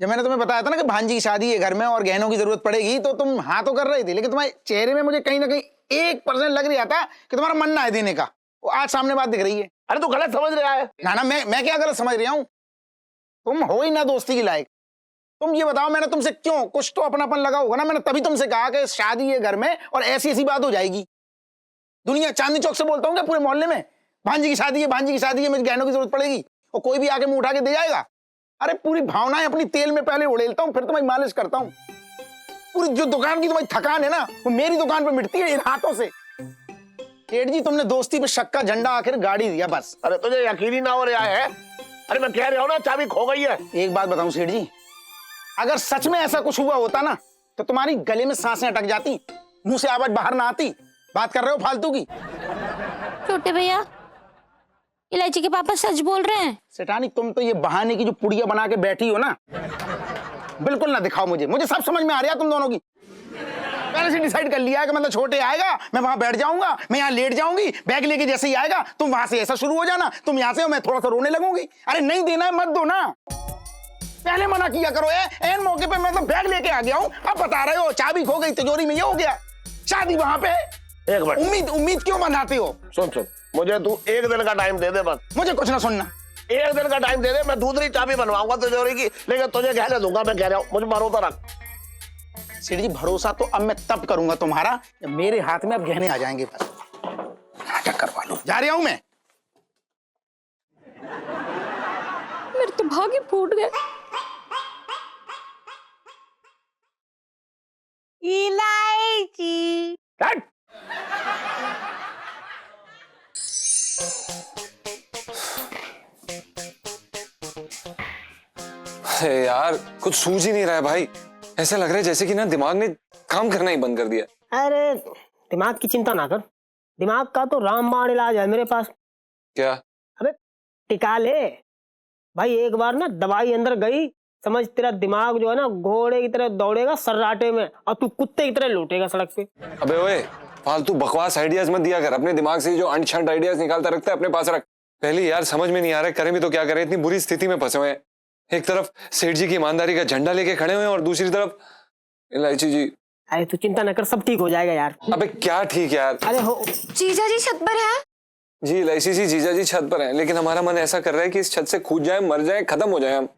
जब मैंने तुम्हें बताया था ना कि भांजी की शादी है घर में और गहनों की जरूरत पड़ेगी, तो तुम हाँ तो कर रहे थे, लेकिन तुम्हारे चेहरे में मुझे कहीं ना कहीं 1% लग रहा था कि तुम्हारा मन ना है देने का। वो आज सामने बात दिख रही है। अरे तू गलत समझ रहा है। ना मैं क्या गलत समझ रहा हूँ? तुम हो ही ना दोस्ती की लायक। तुम ये बताओ मैंने तुमसे क्यों, कुछ तो अपनापन लगा होगा ना, मैंने तभी तुमसे कहा कि शादी है घर में और ऐसी बात हो जाएगी। दुनिया चांदनी चौक से बोलता हूँ क्या पूरे मोहल्ले में, भांजी की शादी है, मुझे गहनों की जरूरत पड़ेगी, और कोई भी आके मुंह उठा के दे जाएगा? अरे पूरी भावनाएं अपनी तेल में पहले उड़ेलता हूँ, फिर तुम्हारी मालिश करता हूँ। पूरी जो दुकान की तुम्हारी थकान है ना, वो मेरी दुकान पे मिटती है इन हाथों से। सेठ जी तुमने दोस्ती पे शक का झंडा आखिर गाड़ी दिया बस। अरे तुझे यकीन ही ना हो रहा है? अरे मैं कह रहा हूँ ना चाबी खो गई है। एक बात बताऊं सेठ जी, अगर सच में ऐसा कुछ हुआ होता ना, तो तुम्हारी गले में सांसें अटक जाती, मुंह से आवाज बाहर ना आती। बात कर रहे हो फालतू की? छोटे भैया इलायची के पापा सच बोल रहे हैं। सेठानी तुम तो ये बहाने की जो पुड़िया बना के बैठी हो ना, बिल्कुल ना दिखाओ मुझे सब समझ में आ रहा है तुम दोनों की। पहले से डिसाइड कर लिया है कि मतलब छोटे आएगा मैं वहां बैठ जाऊंगा, मैं यहाँ लेट जाऊंगी, बैग लेके जैसे ही आएगा तुम वहां से ऐसा शुरू हो जाना, तुम यहाँ से और मैं थोड़ा सा रोने लगूंगी। अरे नहीं देना है मत दो ना, पहले मना किया करो। एन मौके पे मैं तो बैग लेके आ गया हूँ, अब बता रहे हो चाबी खो गई तिजोरी में, ये हो गया। शादी वहां पे, एक मिनट, उम्मीद क्यों बनाते हो? सुन मुझे तू 1 दिन का टाइम दे दे बस। मुझे कुछ ना सुनना। 1 दिन का टाइम दे दे, मैं दूसरी चाबी बनवाऊंगा तिजोरी की, लेकिन तुझे गहने दूंगा। मैं कह रहा हूँ मुझे भरोसा रख। सेठ जी भरोसा तो अब मैं तब करूंगा तुम्हारा जब मेरे हाथ में अब गहने आ जाएंगे। बस नाटक करवा लो, जा रहा हूं मैं। मेरे तो भाग ही फूट गए। इलायची अरे यार कुछ सूझ ही नहीं रहा है भाई, ऐसा लग रहा है जैसे कि ना दिमाग ने काम करना ही बंद कर दिया। अरे दिमाग की चिंता ना कर, दिमाग का तो रामबाण इलाज है मेरे पास। क्या? अबे टिका ले भाई, एक बार ना दवाई अंदर गई, समझ तेरा दिमाग जो है ना घोड़े की तरह दौड़ेगा सर्राटे में, और तू कुत्ते की तरह लौटेगा सड़क पे। अबे ओए फालतू बकवास आइडियाज मत दिया कर, अपने दिमाग से जो अनछंट आइडियाज निकालता रखता है अपने पास रख। पहले यार समझ में नहीं आ रहा है करें भी तो क्या करें, इतनी बुरी स्थिति में फंसे हुए हैं। एक तरफ सेठ जी की ईमानदारी का झंडा लेके खड़े हुए हैं और दूसरी तरफ इलायची जी। अरे तू चिंता न कर, सब ठीक हो जाएगा यार। अबे क्या ठीक यार? अरे हो जीजा जी छत पर है। जी इलायची जी, जीजा जी छत पर हैं, लेकिन हमारा मन ऐसा कर रहा है कि इस छत से कूद जाए, मर जाए, खत्म हो जाए हम।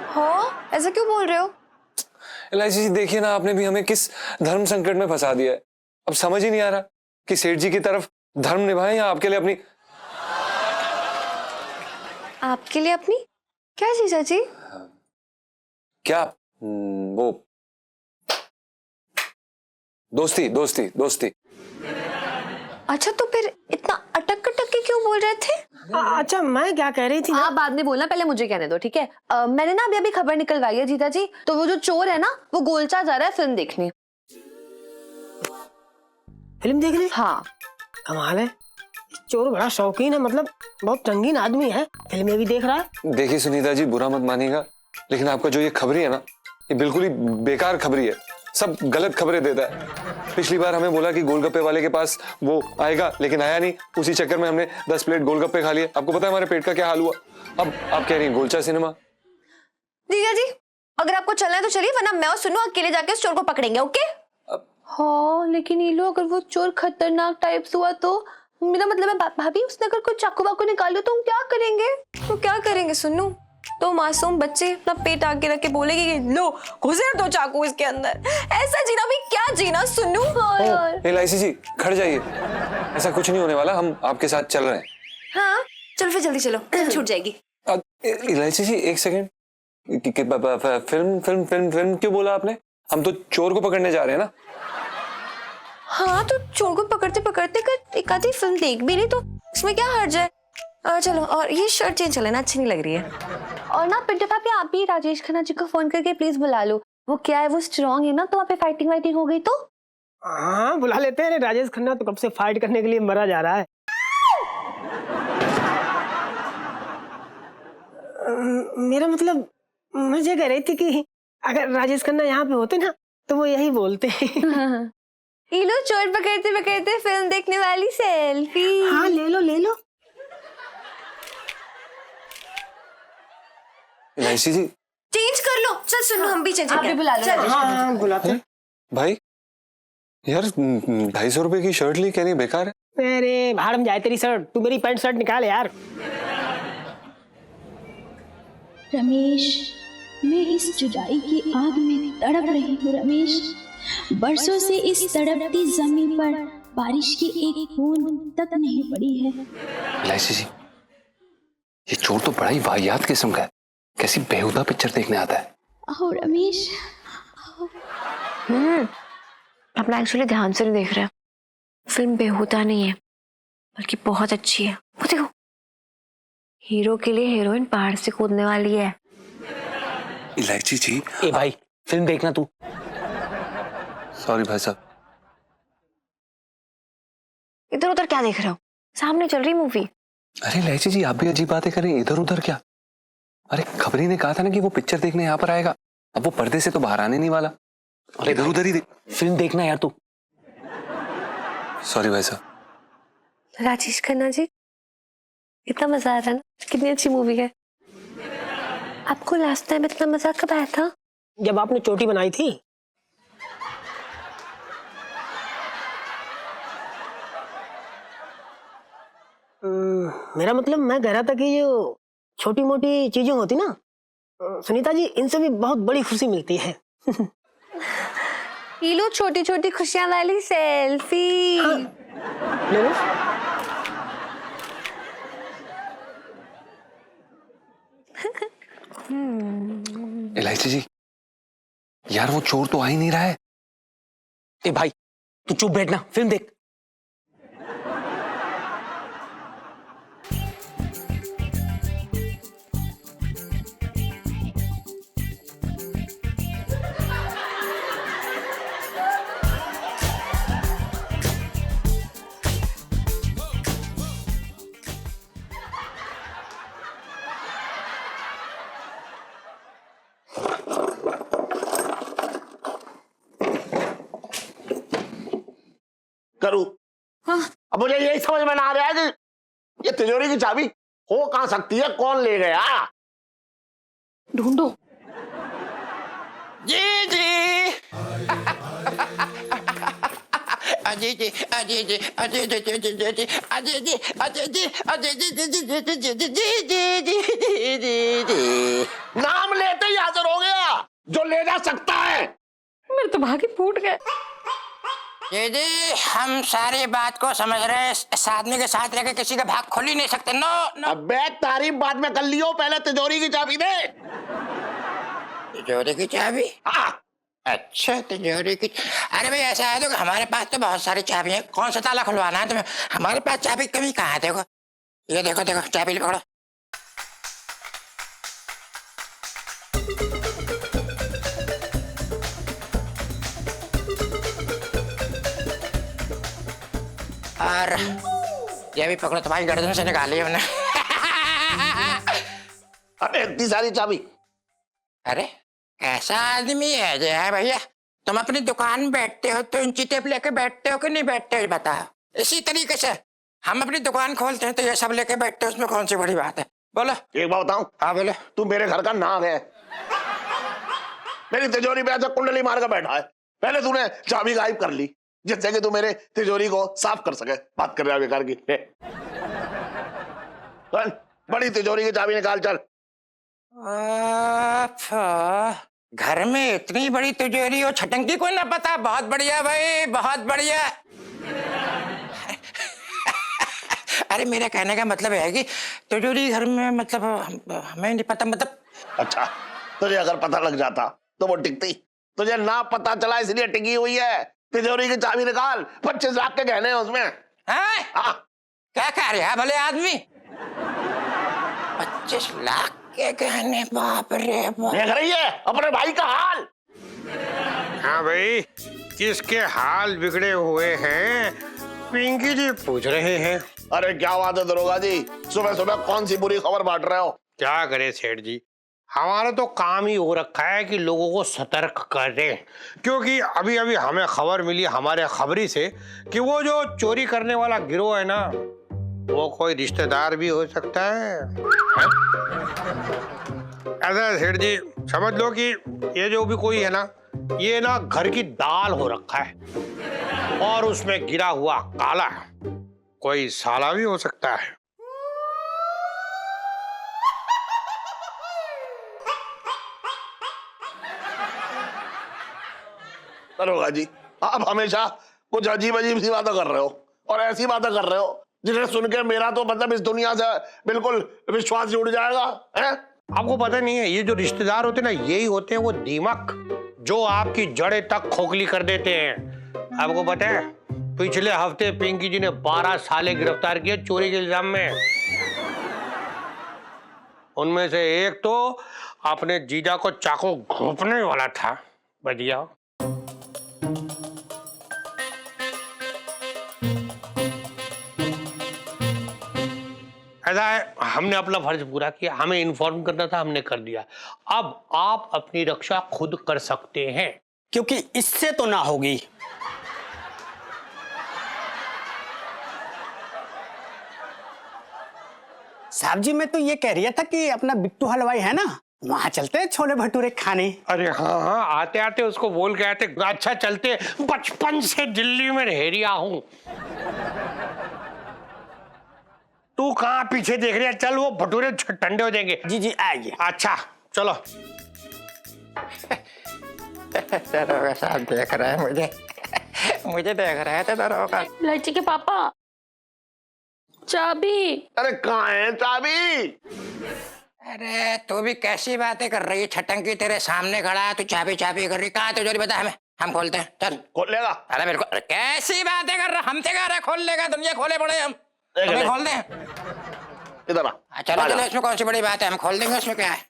हाँ ऐसा क्यों बोल रहे हो? इलायची जी देखिए ना, आपने भी हमें किस धर्म संकट में फंसा दिया है। अब समझ ही नहीं आ रहा कि सेठ जी की तरफ धर्म निभाएं या आपके लिए अपनी। आपके लिए अपनी क्या जीजा जी? क्या? वो दोस्ती दोस्ती दोस्ती। अच्छा तो फिर इतना अटक अटक के क्यों बोल रहे थे? अच्छा मैं क्या कह रही थी ना? आप बाद में बोलना, पहले मुझे कहने दो ठीक है। मैंने ना अभी खबर निकलवाई है जीजा जी, तो वो जो चोर है ना वो गोलचा जा रहा है फिल्म देखने। फिल्म देखने? हाँ। कमाल है, चोर बड़ा शौकीन है, मतलब बहुत रंगीन आदमी है, फिल्में भी देख रहा है। देखिए सुनीता जी बुरा मत मानिएगा, लेकिन आपका जो ये खबरी है ना, ये बिल्कुल ही बेकार खबरी है, सब गलत खबरें देता है। पिछली बार हमें बोला कि गोलगप्पे वाले के पास वो आएगा, लेकिन आया नहीं, उसी चक्कर में हमने 10 प्लेट गोलगप्पे खा लिए। आपको पता है हमारे पेट का क्या हाल हुआ। अब आप कह रही हैं गोलचा सिनेमा। जीजा जी अगर आपको चलना है तो चलिए, वरना मैं और सुनो अकेले जाके उस चोर को पकड़ेंगे। ओके? हाँ लेकिन ये लो, अगर वो चोर खतरनाक टाइप्स हुआ तो मेरा मतलब है भाभी उसने अगर कोई चाकू वाकू निकालो तो हम क्या करेंगे? तो क्या करेंगे सुन्नू? तो मासूम बच्चे अपना पेट आगे रख के बोलेगी कि लो घुसेड़ दो चाकू इसके अंदर। ऐसा जीना भी क्या जीना सुन्नू। एलआईसी जी खड़ जाइए, ऐसा कुछ नहीं होने वाला, हम आपके साथ चल रहे हैं। हाँ चलो फिर जल्दी चलो, छूट जाएगी। एलआईसी जी एक सेकंड, फिल्म क्यों बोला आपने? हम तो चोर को पकड़ने जा रहे हैं ना। हाँ तो चोर को पकड़ते पकड़ते कर एक आधी फिल्म देख भी ली तो इसमें क्या हर्ज है। चलो, और ये शर्ट चेंज कर लेना, अच्छी नहीं लग रही है। और ना पिंटू भाभी आप भी राजेश खन्ना जी को फोन करके प्लीज बुला लो। वो क्या है, वो स्ट्रांग है ना, तो वहाँ पे फाइटिंग वाइटिंग हो गई तो। हाँ बुला लेते हैं। राजेश खन्ना तो कब से फाइट करने के लिए मरा जा रहा है। मेरा मतलब मुझे कह रही थी कि अगर राजेश खन्ना यहाँ पे होते ना तो वो यही बोलते। ये लो चोर पकड़ते पकड़ते फिल्म देखने वाली सेल्फी। हाँ ले लो ले लो। एलआईसी जी चेंज कर लो। चल सुनो, हम भी चेंज आप भी बुला लो। हाँ बुलाते हैं। भाई यार 250 रुपए की शर्ट ली, कह रही बेकार है। अरे भाड़ में जाए तेरी शर्ट, तू मेरी पैंट शर्ट निकाल यार। रमेश, मैं इस जुदाई की आग में तड़प रही हूँ रमेश। बरसों से इस तड़पती जमीन पर बारिश की एक बूंद तक नहीं पड़ी है। एलआईसी जी ये चोर तो बड़ा ही वाहियात किस्म का है, कैसी बेहुदा पिक्चर देखने आता है। आओ रमेश। अपना एक्चुअली ध्यान से नहीं देख रहे। फिल्म बेहुदा नहीं है बल्कि बहुत अच्छी है। वो देखो, हीरो के लिए हीरोइन पहाड़ से कूदने वाली है। इलायची जी ए भाई फिल्म देखना तू। सॉरी भाई साहब। इधर उधर क्या देख रहे हो? सामने चल रही मूवी। अरे इलायची जी आप भी अजीब बातें करें, इधर उधर क्या? अरे खबरी ने कहा था ना कि वो पिक्चर देखने यहाँ पर आएगा, अब वो पर्दे से तो बाहर आने नहीं वाला। अरे इधर उधर ही फिल्म देखना यार तू। सॉरी भाई साहब। राजेश खन्ना जी इतना मजा आ रहा है ना, कितनी अच्छी मूवी है। आपको लास्ट टाइम इतना मजा कब आया था? जब आपने चोटी बनाई थी। मेरा मतलब मैं कह रहा था कि जो छोटी मोटी चीजें होती ना सुनीता जी, इनसे भी बहुत बड़ी खुशी मिलती है। ये लो छोटी छोटी खुशियां वाली सेल्फी। हाँ, ले लो। इलायची जी यार वो चोर तो आ ही नहीं रहा है। ए भाई तू चुप बैठना, फिल्म देख। करूं? अब मुझे यही समझ में ना आ रहा है कि ये तिजोरी की चाबी हो कहां सकती है, कौन ले गया? ढूंढो। जी जी अजय जी अजय जी अजय जी अजय जी अजय जी अजय जी अजय जी अजय जी जी जी जी जी जी जी जी जी। नाम लेते ही हाजिर हो गया जो ले जा सकता है। मेरे तो भाग ही फूट गए। जी जी हम सारी बात को समझ रहे हैं, इस आदमी के साथ रहकर किसी का भाग खोल ही नहीं सकते। No no. अबे तारीफ बाद में कर लियो, पहले तिजोरी की चाबी दे। तिजोरी की चाबी? हाँ। अच्छा तिजोरी की। अरे भाई ऐसा है तो हमारे पास तो बहुत सारी चाबी है, कौन सा ताला खुलवाना है तुम्हें? हमारे पास चाबी की कमी कहाँ है? देखो ये देखो देखो चाबी पकड़ो। और ये भी पकड़ो, तुम्हारी गर्दन से निकाली हमने। अरे इतनी सारी चाबी। अरे ऐसा आदमी है जो है भैया, तुम अपनी दुकान में बैठते हो तो इंची टेप लेके बैठते हो कि नहीं बैठते हो बताओ। इसी तरीके से हम अपनी दुकान खोलते हैं तो ये सब लेके बैठते हो, उसमें कौन सी बड़ी बात है? बोलो। एक बात बताऊं? हाँ बोलो। तू मेरे घर का नाग है, मेरी तिजोरी पे ऐसा कुंडली मार कर बैठा है, पहले तूने चाबी गायब कर ली, जिससे कि तू मेरे तिजोरी को साफ कर सके। बात कर रहा है बेकार की। चल बड़ी तिजोरी की चाबी निकाल चल। घर में इतनी बड़ी तिजोरी हो छटंकी को ना पता। बहुत बढ़िया भाई, बहुत बढ़िया। अरे मेरा कहने का मतलब है कि तिजोरी घर में मतलब हमें नहीं पता मतलब। अच्छा तुझे अगर पता लग जाता तो वो टिकती, तुझे ना पता चला इसलिए टिकी हुई है। तिजोरी की चाबी निकाल, 25 लाख के गहने हैं उसमें। हाँ? क्या कह रहे हैं भले आदमी? 25 लाख के गहने, बाप रे बाप। देख रही है अपने भाई का हाल? हाँ भाई, किसके हाल बिगड़े हुए हैं पिंकी जी पूछ रहे हैं। अरे क्या बात है दरोगा जी, सुबह सुबह कौन सी बुरी खबर बांट रहे हो? क्या करे सेठ जी, हमारा तो काम ही हो रखा है कि लोगों को सतर्क करें, क्योंकि अभी अभी हमें खबर मिली हमारे खबरी से कि वो जो चोरी करने वाला गिरोह है ना, वो कोई रिश्तेदार भी हो सकता है। ऐसा सेठ जी समझ लो कि ये जो भी कोई है ना, ये ना घर की दाल हो रखा है और उसमें गिरा हुआ काला कोई साला भी हो सकता है। दरोगा जी आप हमेशा कुछ अजीब अजीब सी बातें कर रहे हो और ऐसी बातें कर रहे हो जिन्हें सुन के मेरा तो मतलब इस दुनिया से बिल्कुल विश्वास ही उड़ जाएगा है? आपको पता नहीं है, ये जो रिश्तेदार होते हैं ना, यही होते हैं वो दीमक जो आपकी जड़ें तक खोखली कर देते हैं। आपको पता है पिछले हफ्ते पिंकी जी ने 12 साले गिरफ्तार किए चोरी के इल्जाम में। उनमें से एक तो अपने जीजा को चाकू घोंपने वाला था। बढ़िया। ऐसा है, हमने अपना फर्ज पूरा किया, हमें इन्फॉर्म करना था, हमने कर दिया। अब आप अपनी रक्षा खुद कर सकते हैं, क्योंकि इससे तो ना होगी। साहब जी मैं तो ये कह रहा था कि अपना बिट्टू हलवाई है ना, वहां चलते हैं छोले भटूरे खाने। अरे हाँ हाँ, आते आते उसको बोल के आते, अच्छा चलते, बचपन से दिल्ली में रह रिया हूं। तू कहाँ पीछे देख रही है, चल वो भटूरे ठंडे हो जाएंगे। जी जी आइए। अच्छा चलो। दरोगा साहब देख रहा है मुझे, मुझे देख रहा है तो दरोगा। लड़की के पापा चाबी। अरे कहाँ है चाबी? अरे तू भी कैसी बातें कर रही है छटंकी, तेरे सामने खड़ा है तू चाबी चाबी कर रही। कहाँ तिजोरी बता हमें, हम खोलते हैं। चल खोल लेगा? अरे मेरे को कैसी बातें कर रहा, हम ते कह रहे खोल लेगा, दुनिया खोले पड़े हम तुम्हें खोल दें। इधर आ। चलो चलो, इसमें कौन सी बड़ी बात है, हम खोल देंगे, उसमें क्या है।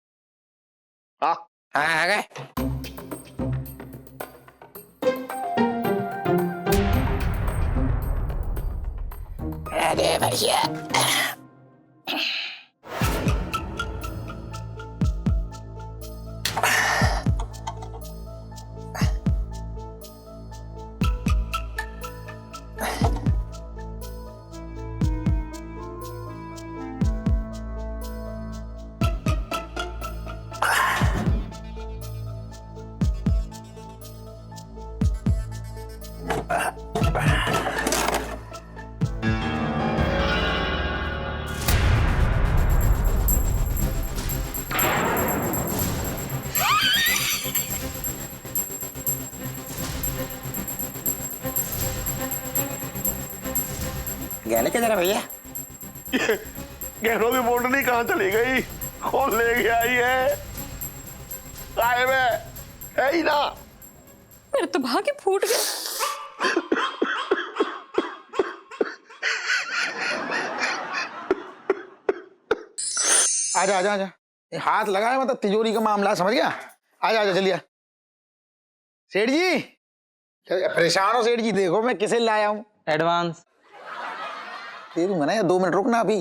हाँ हाँ आ गए। अरे भैया गहने किधर है भैया? गहनों की बोटनी कहाँ चली गई? कौन ले गया ये? आए में है ही ना। मेरे तो भाग्य फूट गया। आजा आजा आजा, ये हाथ लगाया मतलब तिजोरी का मामला, समझ गया? आजा आजा जल्दी आ। सेठ जी परेशान हो सेठ जी, देखो मैं किसे लाया हूँ। एडवांस दे दूंगा ना, या 2 मिनट रुकना अभी।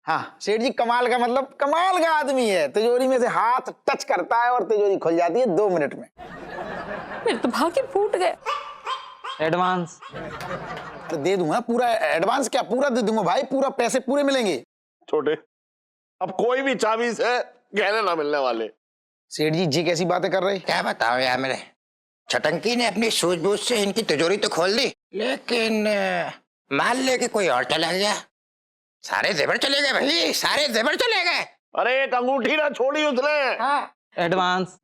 हाँ सेठ जी कमाल का, मतलब कमाल का आदमी है। तिजोरी में से हाथ टच करता है और तिजोरी खुल जाती है 2 मिनट में। मेरे तो भाग्य फूट गए। एडवांस अरे दे दूंगा पूरा। एडवांस क्या, पूरा दे दूंगा भाई, पूरा पैसे पूरे मिलेंगे। छोटे अब कोई भी चाबी से गहने ना मिलने वाले। सेठ जी जी कैसी बातें कर रहे? क्या बताओ यार, मेरे छटंकी ने अपनी सूझबूझ से इनकी तिजोरी तो खोल दी, लेकिन मान ले कि कोई और चला गया, सारे जेवर चले गए भाई, सारे जेवर चले गए। अरे एक अंगूठी ना छोड़ी उसने। एडवांस।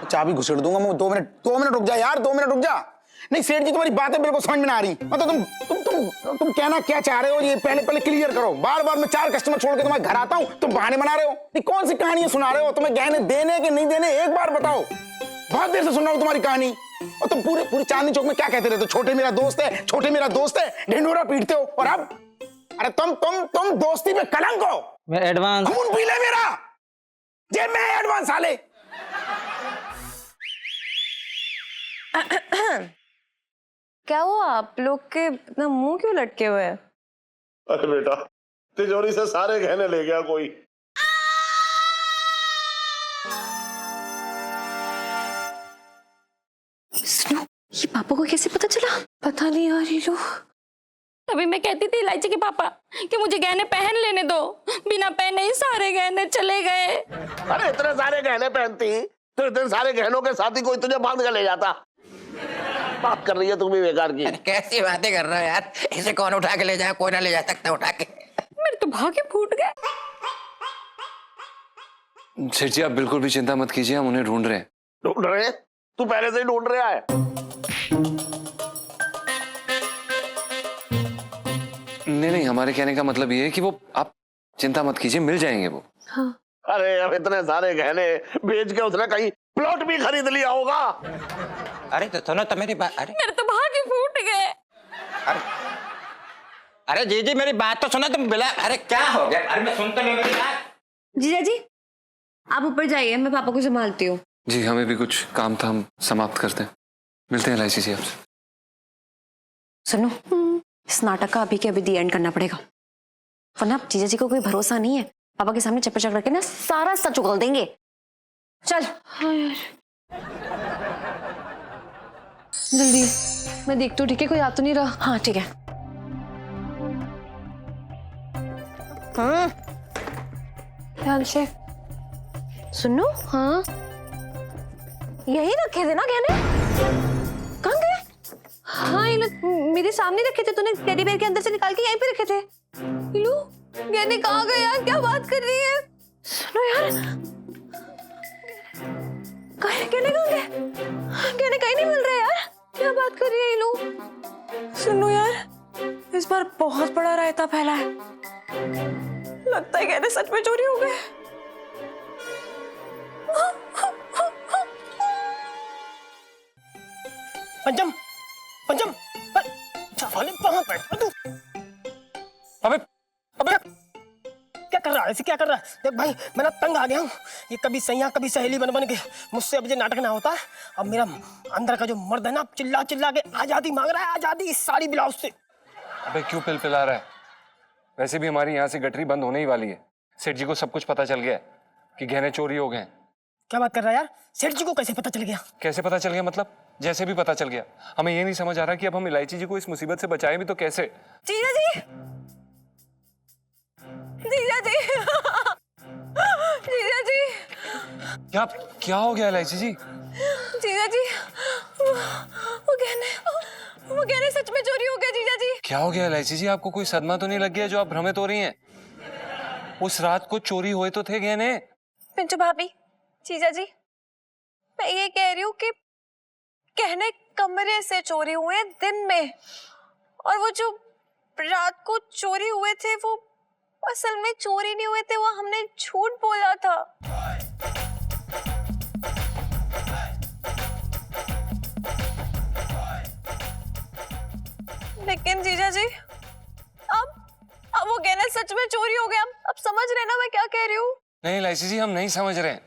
चाबी घुसेड़ दूंगा मैं। 2 मिनट रुक जा यार, 2 मिनट रुक जा। नहीं सेठ जी, तुम्हारी बातें बिल्कुल समझ में ना आ रही। मतलब तुम कहना क्या चाह रहे हो, ये पहले क्लियर करो। बार बार मैं 4 कस्टमर छोड़ के तुम्हारे घर आता हूँ, तुम बहाने बना रहे हो। ये कौन सी कहानियां सुना रहे हो? तुम्हें गहने देने कि नहीं देने, एक बार बताओ। बहुत देर से सुन रहा हूँ तुम्हारी कहानी। और तुम पूरे चांदनी चौक में क्या कहते रहते हो? छोटे मेरा दोस्त है, छोटे मेरा दोस्त है, ढिंडोरा पीटते हो। और अब अरे तुम दोस्ती पे कलंक हो। मैं एडवांस। खून पी ले मेरा, जेब में एडवांस साले। क्या हुआ आप लोग के इतना मुंह क्यों लटके हुए हैं? अरे बेटा, तिजोरी से सारे गहने ले गया कोई। सुनो, ये पापा को कैसे पता चला? पता नहीं यार ये लोग। तभी मैं कहती थी इलायची के पापा कि मुझे गहने पहन लेने दो, बिना पहने ही सारे गहने चले गए। अरे इतने सारे गहने पहनती तो इतने सारे गहनों के साथ ही कोई तुझे बांध कर ले जाता। बात कर रही है तुम भी बेकार की। कैसी बातें कर रहे हो यार, इसे कौन उठा के ले जाए? कोई ना ले जा सकता उठा के। मेरे तो भागे फूट गए। सेठ जी आप बिल्कुल भी चिंता मत कीजिए, हम उन्हें ढूंढ रहे हैं। ढूंढ रहे हैं? तू पहले से ही ढूंढ रहा है। नहीं, हमारे कहने का मतलब ये है कि वो, आप चिंता मत कीजिए, मिल जाएंगे वो। हाँ। अरे अब इतने सारे गहने बेच के उसने कहीं प्लॉट भी खरीद लिया होगा। अरे तो सुनो तो मेरी बात। अरे मेरे तो भागे फूट गए। अरे जी मेरी बात तो सुनो तुम। बिला अरे क्या हो गया? अरे मैं सुनता नहीं मेरी बात। जीजा जी आप ऊपर जाइए, मैं पापा को संभालती हूँ। जी हमें भी कुछ काम था, हम समाप्त करते हैं। मिलते हैं इलायची जी आपसे। सुनो, इस नाटक का अभी के अभी दी एंड करना पड़ेगा, वरना जीजा जी को कोई भरोसा नहीं है। पापा के सामने चप्पे चढ़ के ना सारा सच उगल देंगे। चल। हाँ यार, जल्दी मैं देखती हूँ, ठीक है? कोई आ तो नहीं रहा? हाँ ठीक है। ध्यान से। सुनो, हाँ यही रखे थे ना गहने? कहाँ गए? हाँ, ये लोग मेरे सामने रखे थे, तूने टेडी बेयर के अंदर से निकाल के यहीं पे रखे थे। ये लोग गहने कहाँ गए यार? क्या बात कर रही है? सुनो यार, गहने कहाँ गए? गहने कहीं नहीं मिल रहे यार। क्या बात कर रही है ये लोग? सुनो यार, इस बार बहुत बड़ा रायता फैला है। लगता है गहने सच में चोरी हो गए। पंचम, पंचम, साले कहाँ बैठा तू? अबे क्या कर रहा है? ऐसे क्या कर रहा है? देख भाई, मैं ना तंग आ गया हूँ। ये कभी सैया कभी सहेली बन बन के मुझसे अब ये नाटक ना होता है। अब मेरा अंदर का जो मर्द है ना, चिल्ला चिल्ला के आजादी मांग रहा है, आजादी इस साड़ी ब्लाउज से। अबे क्यों पिलपिला रहा है? वैसे भी हमारी यहाँ से गठरी बंद होने ही वाली है। सेठ जी को सब कुछ पता चल गया है कि गहने चोरी हो गए। क्या बात कर रहा है यार? सेठ जी को कैसे पता चल गया? कैसे पता चल गया मतलब? जैसे भी पता चल गया। हमें ये नहीं समझ आ रहा कि अब हम इलायची जी को इस मुसीबत से बचाएं भी तो कैसे? जीजा जी, जीजा जी, जीजा जी, क्या हो गया इलायची जी? जीजा जी, वो गहने सच में चोरी हो गए जीजा जी। क्या हो गया इलायची जी? आपको कोई सदमा तो नहीं लग गया जो आप भ्रमित हो रही हैं? उस रात को चोरी हुए तो थे गहने। पिंटू भाभी, जीजा जी, मैं ये कह रही हूँ कि गहने कमरे से चोरी हुए दिन में, और वो जो रात को चोरी हुए थे वो असल में चोरी नहीं हुए थे, वो हमने झूठ बोला था। लेकिन जीजा जी, अब वो गहने सच में चोरी हो गए। अब समझ रहे ना मैं क्या कह रही हूँ? नहीं इलायची जी, हम नहीं समझ रहे हैं।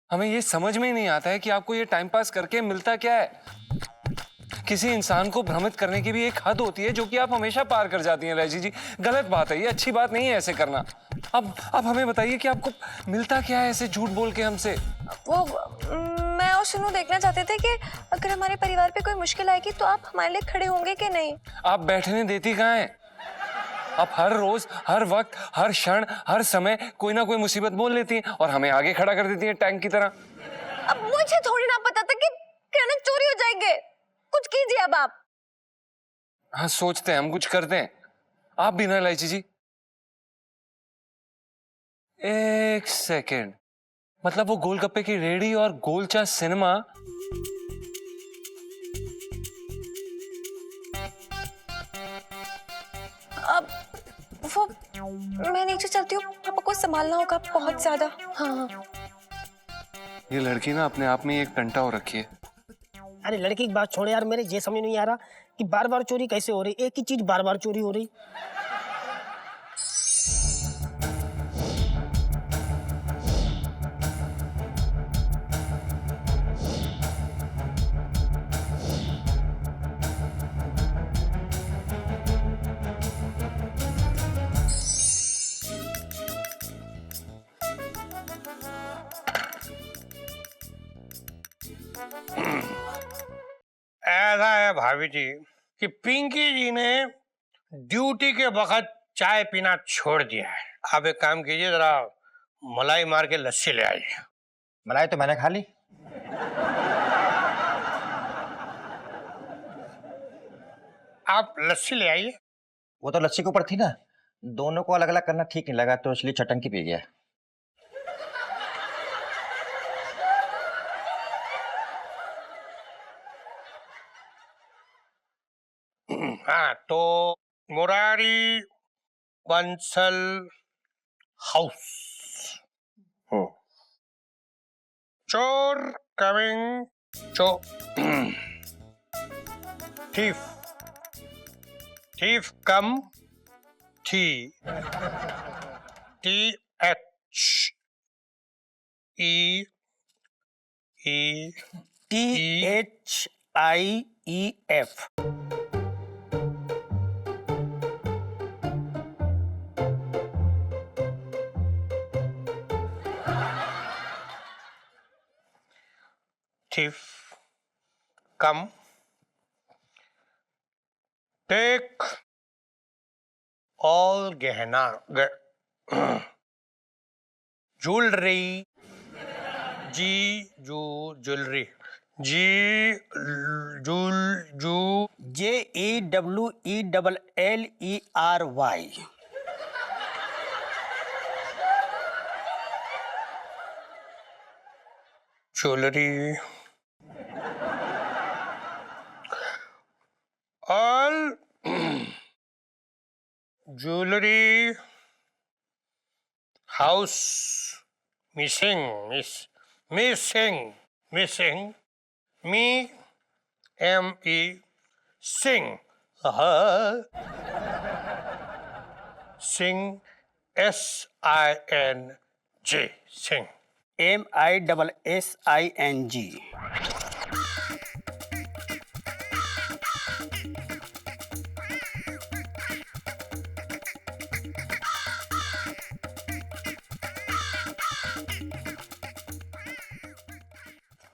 हमें ये समझ में ही नहीं आता है कि आपको ये टाइम पास करके मिलता क्या है। किसी इंसान को भ्रमित करने की भी एक हद होती है जो कि आप हमेशा पार कर जाती हैं इलायची जी। गलत बात है ये, अच्छी बात नहीं है ऐसे करना। अब हमें बताइए कि आपको मिलता क्या है ऐसे झूठ बोल के हमसे? वो मैं और सुनू देखना चाहते थे कि अगर हमारे परिवार पे कोई मुश्किल आएगी तो आप हमारे लिए खड़े होंगे कि नहीं। आप बैठने देती कहाँ हैं? आप हर रोज, हर वक्त, हर क्षण, हर समय कोई ना कोई मुसीबत बोल लेती हैं और हमें आगे खड़ा कर देती हैं टैंक की तरह। अब मुझे थोड़ी ना पता था कि कनक चोरी हो जाएंगे। कुछ कीजिए अब आप। हाँ सोचते हैं, हम कुछ करते हैं। आप भी ना इलायची जी, एक सेकेंड, मतलब वो गोलगप्पे की रेडी और गोलचा सिनेमा अब वो मैं नीचे चलती हूँ, पापा को संभालना होगा बहुत ज्यादा। हाँ ये लड़की ना अपने आप में एक टंटा हो रखी है। अरे लड़की की बात छोड़े यार, मेरे ये समझ नहीं आ रहा कि बार बार चोरी कैसे हो रही, एक ही चीज बार बार चोरी हो रही। ऐसा है भाभी जी कि पिंकी जी ने ड्यूटी के वक्त चाय पीना छोड़ दिया है। आप एक काम कीजिए, जरा मलाई मार के लस्सी ले आइए। मलाई तो मैंने खा ली। आप लस्सी ले आइए। वो तो लस्सी के ऊपर थी ना, दोनों को अलग अलग करना ठीक नहीं लगा तो इसलिए चटंकी पी गया। हाँ तो मुरारी बंसल हाउस। चोर coming, thief, thief come, THIEF। thief come, take all गहना jewellery jewellery JEWELLERY। Jewellery all jewelry house missing me sing sing SING sing MISSING।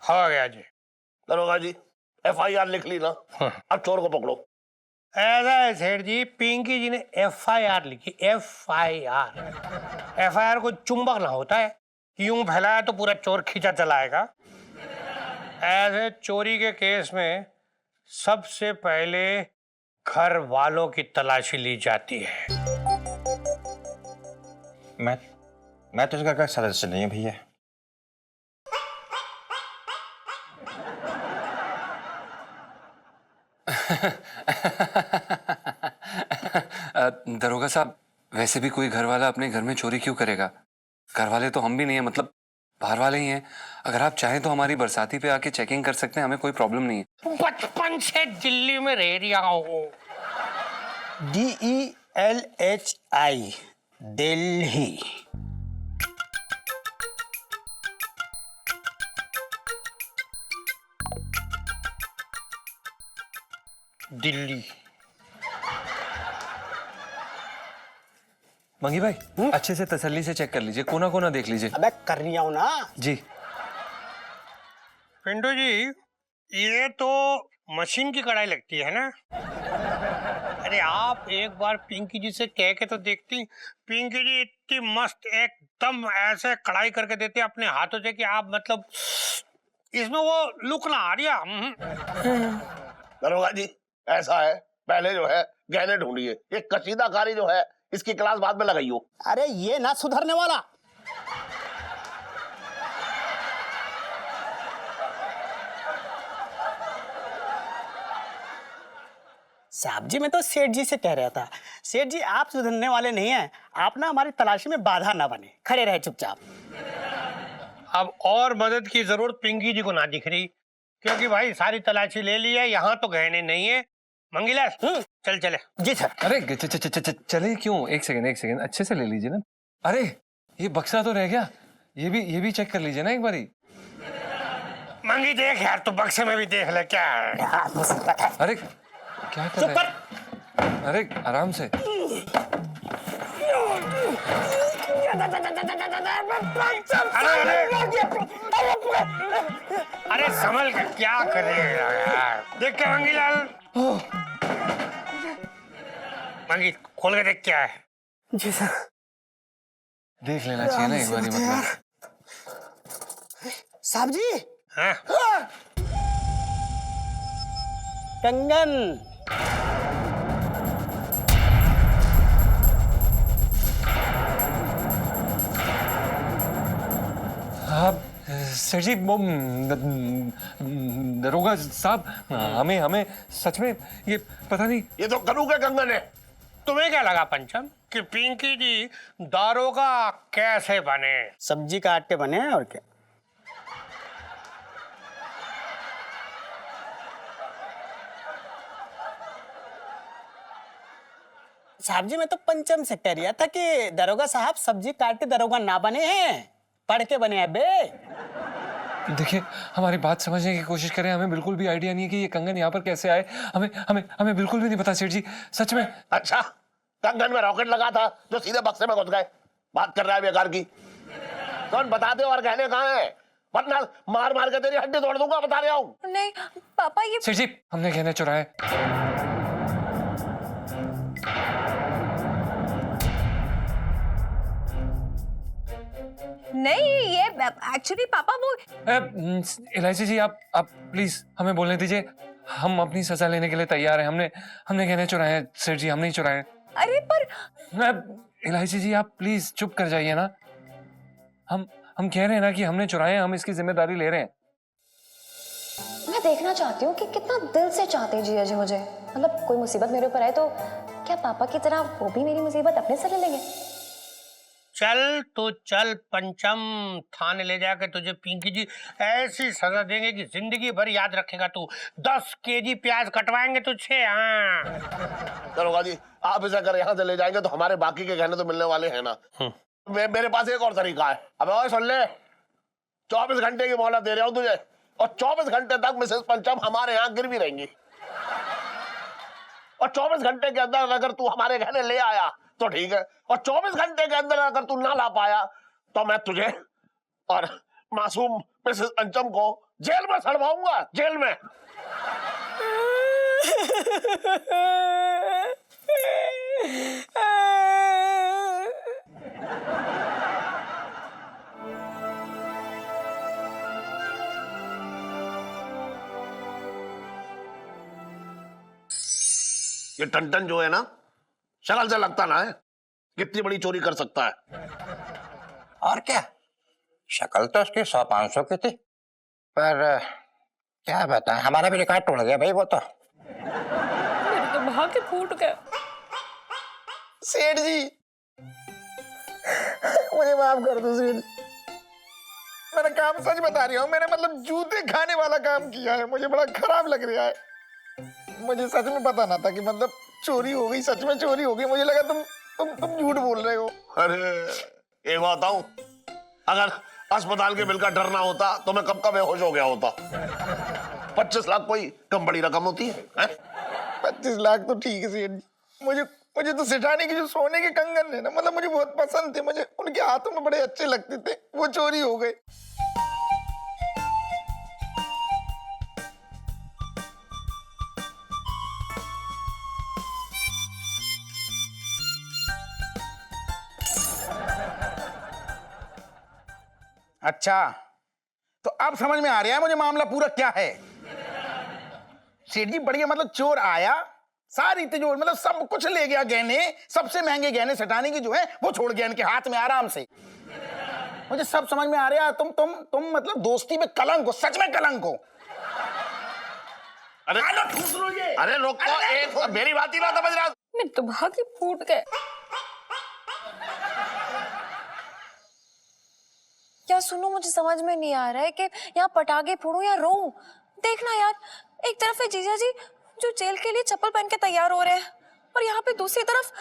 हो गया जी। दरोगा जी FIR लिख ली ना, अब चोर को पकड़ो। ऐसा है सेठ जी, पिंकी जी ने FIR लिखी। FIR को चुंबक ना होता है, यूं फैलाया तो पूरा चोर खींचा चलाएगा। ऐसे चोरी के केस में सबसे पहले घर वालों की तलाशी ली जाती है। मैं तो इस घर का सदस्य नहीं हूँ भैया। दरोगा साहब, वैसे भी कोई घर वाला अपने घर में चोरी क्यों करेगा? घर वाले तो हम भी नहीं है, मतलब बाहर वाले ही हैं। अगर आप चाहें तो हमारी बरसाती पे आके चेकिंग कर सकते हैं, हमें कोई प्रॉब्लम नहीं है। बचपन से दिल्ली में रह रहा हूँ। DELHI दिल्ली। दिल्ली। मंगी भाई, अच्छे से तसल्ली से चेक कर लीजिए, कोना कोना देख लीजिए। अबे कर रही हूं ना जी। पिंटू जी, ये तो मशीन की कढ़ाई लगती है ना? अरे आप एक बार पिंकी जी से कह के तो देखती। पिंकी जी इतनी मस्त एकदम ऐसे कढ़ाई करके देती अपने हाथों से कि आप मतलब इसमें वो लुक ना आ रहा। दरोगा जी ऐसा है, पहले जो है गहने ढूंढिए, ये कशीदाकारी जो है इसकी क्लास बाद में लगाइयो। अरे ये ना सुधरने वाला। साहब जी मैं तो सेठ जी से कह रहा था, सेठ जी आप सुधरने वाले नहीं हैं, आप ना हमारी तलाशी में बाधा ना बने, खड़े रहे चुपचाप। अब और मदद की जरूरत पिंकी जी को ना दिख रही, क्योंकि भाई सारी तलाशी ले ली है, यहाँ तो गहने नहीं है। मंगीलाल चल चले। जी सर। अरे चले क्यों? एक सेकंड अच्छे से ले लीजिए ना। अरे ये बक्सा तो रह गया, ये भी चेक कर लीजिए ना एक बारी। मंगी देख यार, तू बक्से में भी देख ले क्या है। अरे क्या कर रहे हैं? अरे आराम से। अरे संभल के क्या करेगा यार, देख के मंगीलाल। मंगी खोल के देख क्या है। जी सर। देख लेना चाहिए ना एक बारी, मतलब। साहब जी। हाँ? कंगन। आप सर जी वो दरोगा साहब, हमें सच में ये पता नहीं। ये तो कनू के कंगन है। तुम्हें क्या लगा पंचम कि पिंकी जी दारोगा कैसे बने? सब्जी काट के बने हैं और क्या। साहब जी मैं तो पंचम से कह रहा था कि दरोगा साहब सब्जी काट के दरोगा ना बने हैं, पढ़ के बने हैं बे। देखिए हमारी बात समझने की कोशिश करें, हमें बिल्कुल भी आइडिया नहीं है कि ये कंगन यहाँ पर कैसे आए। हमें हमें हमें बिल्कुल भी नहीं पता सेठ जी, सच में। अच्छा, कंगन में रॉकेट लगा था जो सीधे बक्से में घुस गए। बात कर रहा है बेकार की। कौन बता दे और गहने कहाँ हैं, वरना मार मार के तेरी हड्डी तोड़ दूंगा, बता रहा हूँ। नहीं पापा, ये सेठ जी हमने गहने चुराए। नहीं, ये एक्चुअली पापा वो इलायची जी आप प्लीज हमें बोलने दीजिए, हम अपनी सजा लेने के लिए तैयार हैं। हमने गहने चुराए हैं सेठ जी, हमने ही चुराए। अरे पर इलायची जी आप प्लीज चुप कर जाइए ना। हम कह रहे हैं ना कि हमने चुराए हैं, हम इसकी जिम्मेदारी ले रहे हैं। मैं देखना चाहती हूँ कि कितना दिल से चाहते हैं जिया जी मुझे। मतलब कोई मुसीबत मेरे ऊपर आए तो क्या पापा की तरह वो भी मेरी मुसीबत अपने सर ले लेंगे? चल तो चल पंचम, थाने ले जाकर तुझे पिंकी जी ऐसी सजा देंगे कि जिंदगी भर याद रखेगा तू। 10 केजी प्याज कटवाएंगे तुझे। हाँ दरोगा जी आप इसे अगर यहाँ से ले जाएंगे तो हमारे बाकी के गहने तो मिलने वाले हैं ना। मेरे पास एक और तरीका है। अब और सुन ले, 24 घंटे की मोहलत दे रहा हूँ तुझे, और 24 घंटे तक मिसेस पंचम हमारे यहाँ गिरवी रहेंगी। और 24 घंटे के अंदर अगर तू हमारे गहने ले आया तो ठीक है, और 24 घंटे के अंदर अगर तू ना ला पाया तो मैं तुझे और मासूम मिसेस पंचम को जेल में सड़वाऊंगा, जेल में। ये टन जो है ना, शक्ल से लगता ना है कितनी बड़ी चोरी कर सकता है। और क्या, शक्ल तो उसकी 100-500 की थी, पर क्या बताएं हमारा भी रिकॉर्ड टूट गया भाई वो तो। मेरे तो भाग्य फूट गया। सेठ जी मुझे माफ कर दो सेठ जी, मैंने काम सच बता रही हूँ, मैंने मतलब जूते खाने वाला काम किया है, मुझे बड़ा खराब लग रहा है। मुझे सच में पता ना था कि मतलब चोरी हो गई, सच में चोरी हो गई। मुझे लगा तुम झूठ बोल रहे हो। अरे एक बात बताऊं, अगर अस्पताल के बिल का डर ना होता तो मैं कब का बेहोश हो गया होता। 25 लाख कोई कम बड़ी रकम होती है? 25 लाख तो ठीक है सेठ जी। मुझे तो सिठाने की जो सोने के कंगन है ना, मतलब मुझे बहुत पसंद थे, मुझे उनके हाथों में बड़े अच्छे लगते थे, वो चोरी हो गए। अच्छा तो अब समझ में आ रहा है मुझे मामला पूरा क्या है। सेठ जी बढ़िया, मतलब चोर आया, सारी तिजोरी मतलब सब कुछ ले गया, गहने, सबसे महंगे गहने सटाने की जो है वो छोड़ गया इनके हाथ में आराम से। मुझे सब समझ में आ रहा है। तुम मतलब दोस्ती में कलंक हो, सच में कलंक हो। अरे ठूस लो ये। अरे रोको, एक मेरी बात ही ना समझ रहा। मैं तुम्हारे फूट गए। क्या सुनो, मुझे समझ में नहीं आ रहा है कि यहाँ पटाखे फोड़ूं या रोऊं। देखना यार, एक तरफ है जीजा जी जो जेल के लिए चप्पल पहन के तैयार हो रहे हैं, और यहाँ पे दूसरी तरफ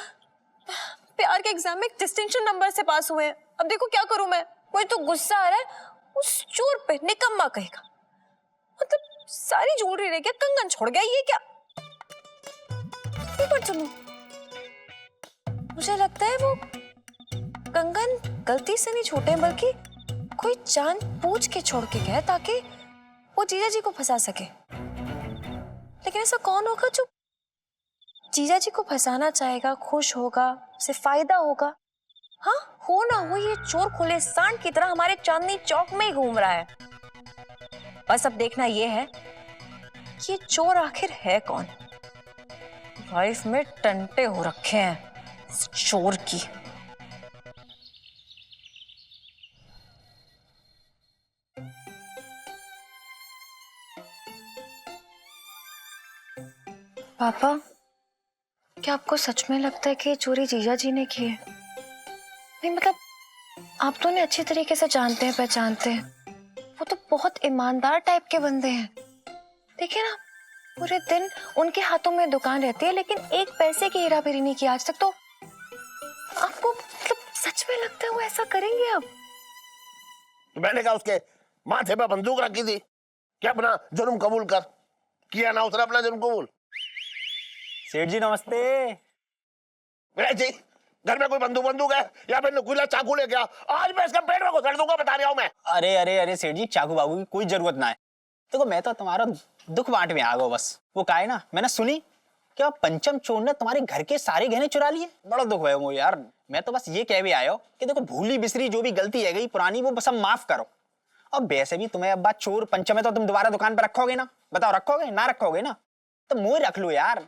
प्यार के एग्जाम में डिस्टिंक्शन नंबर से पास हुए हैं। अब देखो क्या करूं मैं। मुझे तो गुस्सा आ रहा है उस चोर पे, निकम्मा कहेगा। मतलब सारी ज्वेलरी रह गया, कंगन छोड़ गया, ये क्या। एक बार सुनो, मुझे लगता है वो कंगन गलती से नहीं छूटे, बल्कि कोई जानबूझ के छोड़ के गया ताकि वो जीजा जी को फंसा सके। लेकिन ऐसा कौन होगा जो जीजा जी को फंसाना चाहेगा, खुश होगा, उसे फायदा होगा। हाँ, हो ना हो ये चोर खुले सांड की तरह हमारे चांदनी चौक में ही घूम रहा है। बस अब देखना ये है कि ये चोर आखिर है कौन। लाइफ में टंटे हो रखे हैं इस चोर की। पापा, क्या आपको सच में लगता है कि ये चोरी जीजा जी ने की है? नहीं मतलब आप तो उन्हें अच्छी तरीके से जानते हैं, पहचानते हैं। वो तो बहुत ईमानदार टाइप के बंदे हैं। देखिए ना, पूरे दिन उनके हाथों में दुकान रहती है, लेकिन एक पैसे की हेराफेरी नहीं की आज तक। तो आपको मतलब सच में लगता है वो ऐसा करेंगे अब? मैंने कहा उसके माथे पे बंदूक रखी थी कि अपना जुर्म कबूल कर। किया ना उसने अपना जुर्म कबूल। सेठ जी नमस्ते। जी, घर में कोई बंदूक है या फिर नुकीला चाकू ले गया? आज मैं इसका पेट में घुसेड़ दूंगा, बता रहा हूं मैं। अरे अरे अरे सेठ जी, चाकू बाकू की कोई जरूरत ना है। देखो मैं तो तुम्हारा दुख बांट में आ गया बस। वो का है ना, मैंने सुनी क्या पंचम चोर ने तुम्हारे घर के सारे गहने चुरा लिए। बड़ा दुख है मुझे यार। मैं तो बस ये कह भी आया कि देखो भूली बिसरी जो भी गलती है गई पुरानी, वो बस अब माफ करो। अब वैसे भी तुम्हें अब बात चोर पंचम है तो तुम दोबारा दुकान पर रखोगे ना? बताओ रखोगे ना? रखोगे ना? तो मुझे रख लो यार,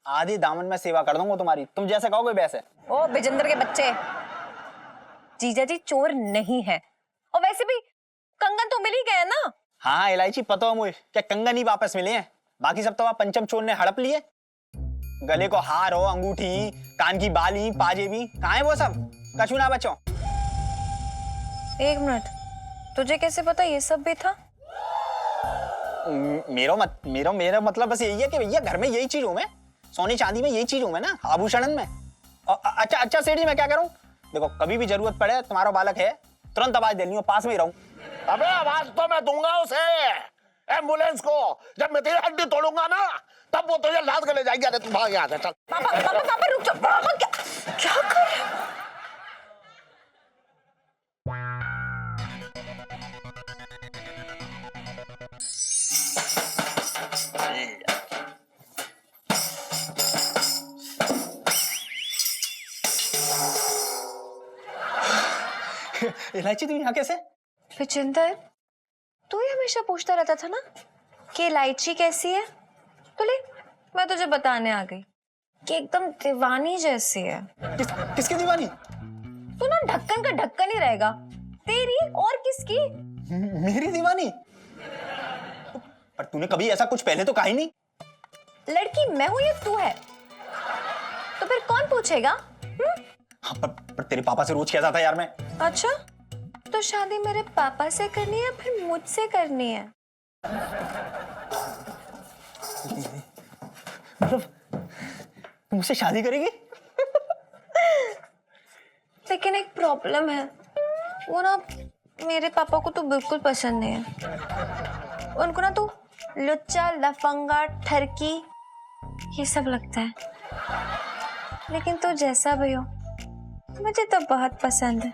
आधी दामन में सेवा कर दूंगा तुम्हारी, तुम जैसे कहोगे वैसे। ओ बिजेंद्र के बच्चे, जीजा जी चोर नहीं है। और वैसे भी कंगन तो मिल ही गया ना। हाँ इलायची, पता है मुझे क्या कंगन ही वापस मिले हैं, बाकी सब तो वहां पंचम चोर ने हड़प लिए। गले को हार हो, अंगूठी, कान की बाली, पाजेबी, कहाँ है वो सब? कछु ना बचो। एक मिनट, तुझे कैसे पता ये सब भी था? मेरा मतलब बस यही है कि भैया घर में यही चीज हूं मैं, सोने चांदी में यही चीज हूं मैं ना, आभूषण में। अच्छा सेठ जी, मैं क्या करूं? देखो कभी भी जरूरत पड़े, तुम्हारा बालक है, तुरंत आवाज देनी हो, पास में ही रहूं। अबे आवाज तो मैं दूंगा उसे, एम्बुलेंस को। जब मैं तेरी हड्डी तोड़ूंगा ना, तब वो तुझे लाद कर ले जाएगी। अरे तू भाग यहाँ से, चल। पापा रुक जाओ। पापा क्या कर रहे हो? इलायची तुम यहाँ कैसे? विजेंद्र, तू ही हमेशा पूछता रहता था ना कि इलायची कैसी है। तो ले, मैं तुझे बताने आ गई कि एकदम दीवानी जैसी है। किसकी दीवानी? तू ना ढक्कन का ढक्कन ही रहेगा, तेरी और किसकी? मेरी दीवानी? पर तूने कभी ऐसा कुछ पहले तो कहा ही नहीं। लड़की मैं हूं या तू है? तो फिर कौन पूछेगा? हाँ, पर तेरे पापा से रोज कहता था यार मैं। अच्छा, तो शादी मेरे पापा से करनी है या फिर मुझसे करनी है? मतलब तुम मुझसे शादी करेगी? लेकिन एक प्रॉब्लम है, वो ना मेरे पापा को तो बिल्कुल पसंद नहीं है। उनको ना तू लुच्चा, लफंगा, ठरकी ये सब लगता है। लेकिन तू जैसा भी हो मुझे तो बहुत पसंद है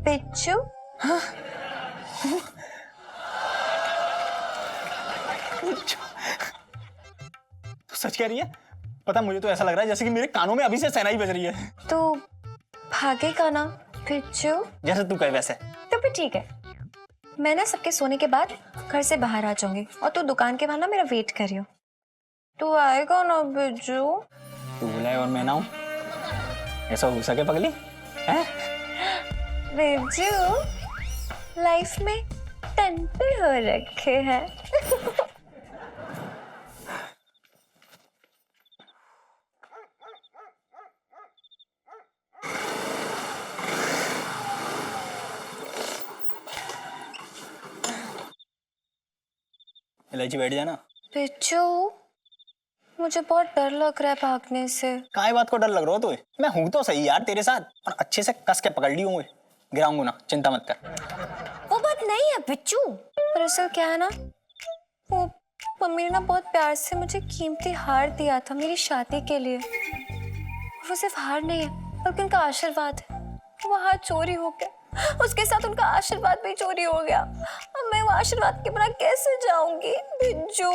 पिच्चू। हाँ? तो सच कह रही है? पता मुझे तो ऐसा लग रहा है जैसे कि मेरे कानों में अभी से शहनाई बज रही है। तो भागेगा ना पिच्चू? जैसे तू कहे वैसे। तो फिर ठीक है, मैं ना सबके सोने के बाद घर से बाहर आ जाऊंगी और तू दुकान के बाहर ना मेरा वेट करियो। तू आएगा ना बिज्जू? तू बुलाए और मैं ना हूँ, ऐसा हो सके पगली? हैं? बिज्जू लाइफ में टंटे हो रखे हैं। इलायची बैठ जाना। बिज्जू मुझे बहुत डर लग रहा है भागने से। काय बात को डर लग रहा हो तुझे? मैं हूं तो सही यार तेरे साथ, और अच्छे से कस के पकड़ ली हूँ, गिराऊंगा ना, चिंता मत कर। वो बात नहीं है बिज्जू। दरअसल क्या है ना, वो मम्मी ने ना बहुत प्यार से मुझे कीमती हार दिया था मेरी शादी के लिए। वो सिर्फ हार नहीं है बल्कि उनका आशीर्वाद है। वो हार चोरी हो गया, उसके साथ उनका आशीर्वाद भी चोरी हो गया। अब मैं वो आशीर्वाद के बिना कैसे जाऊंगी बिज्जू?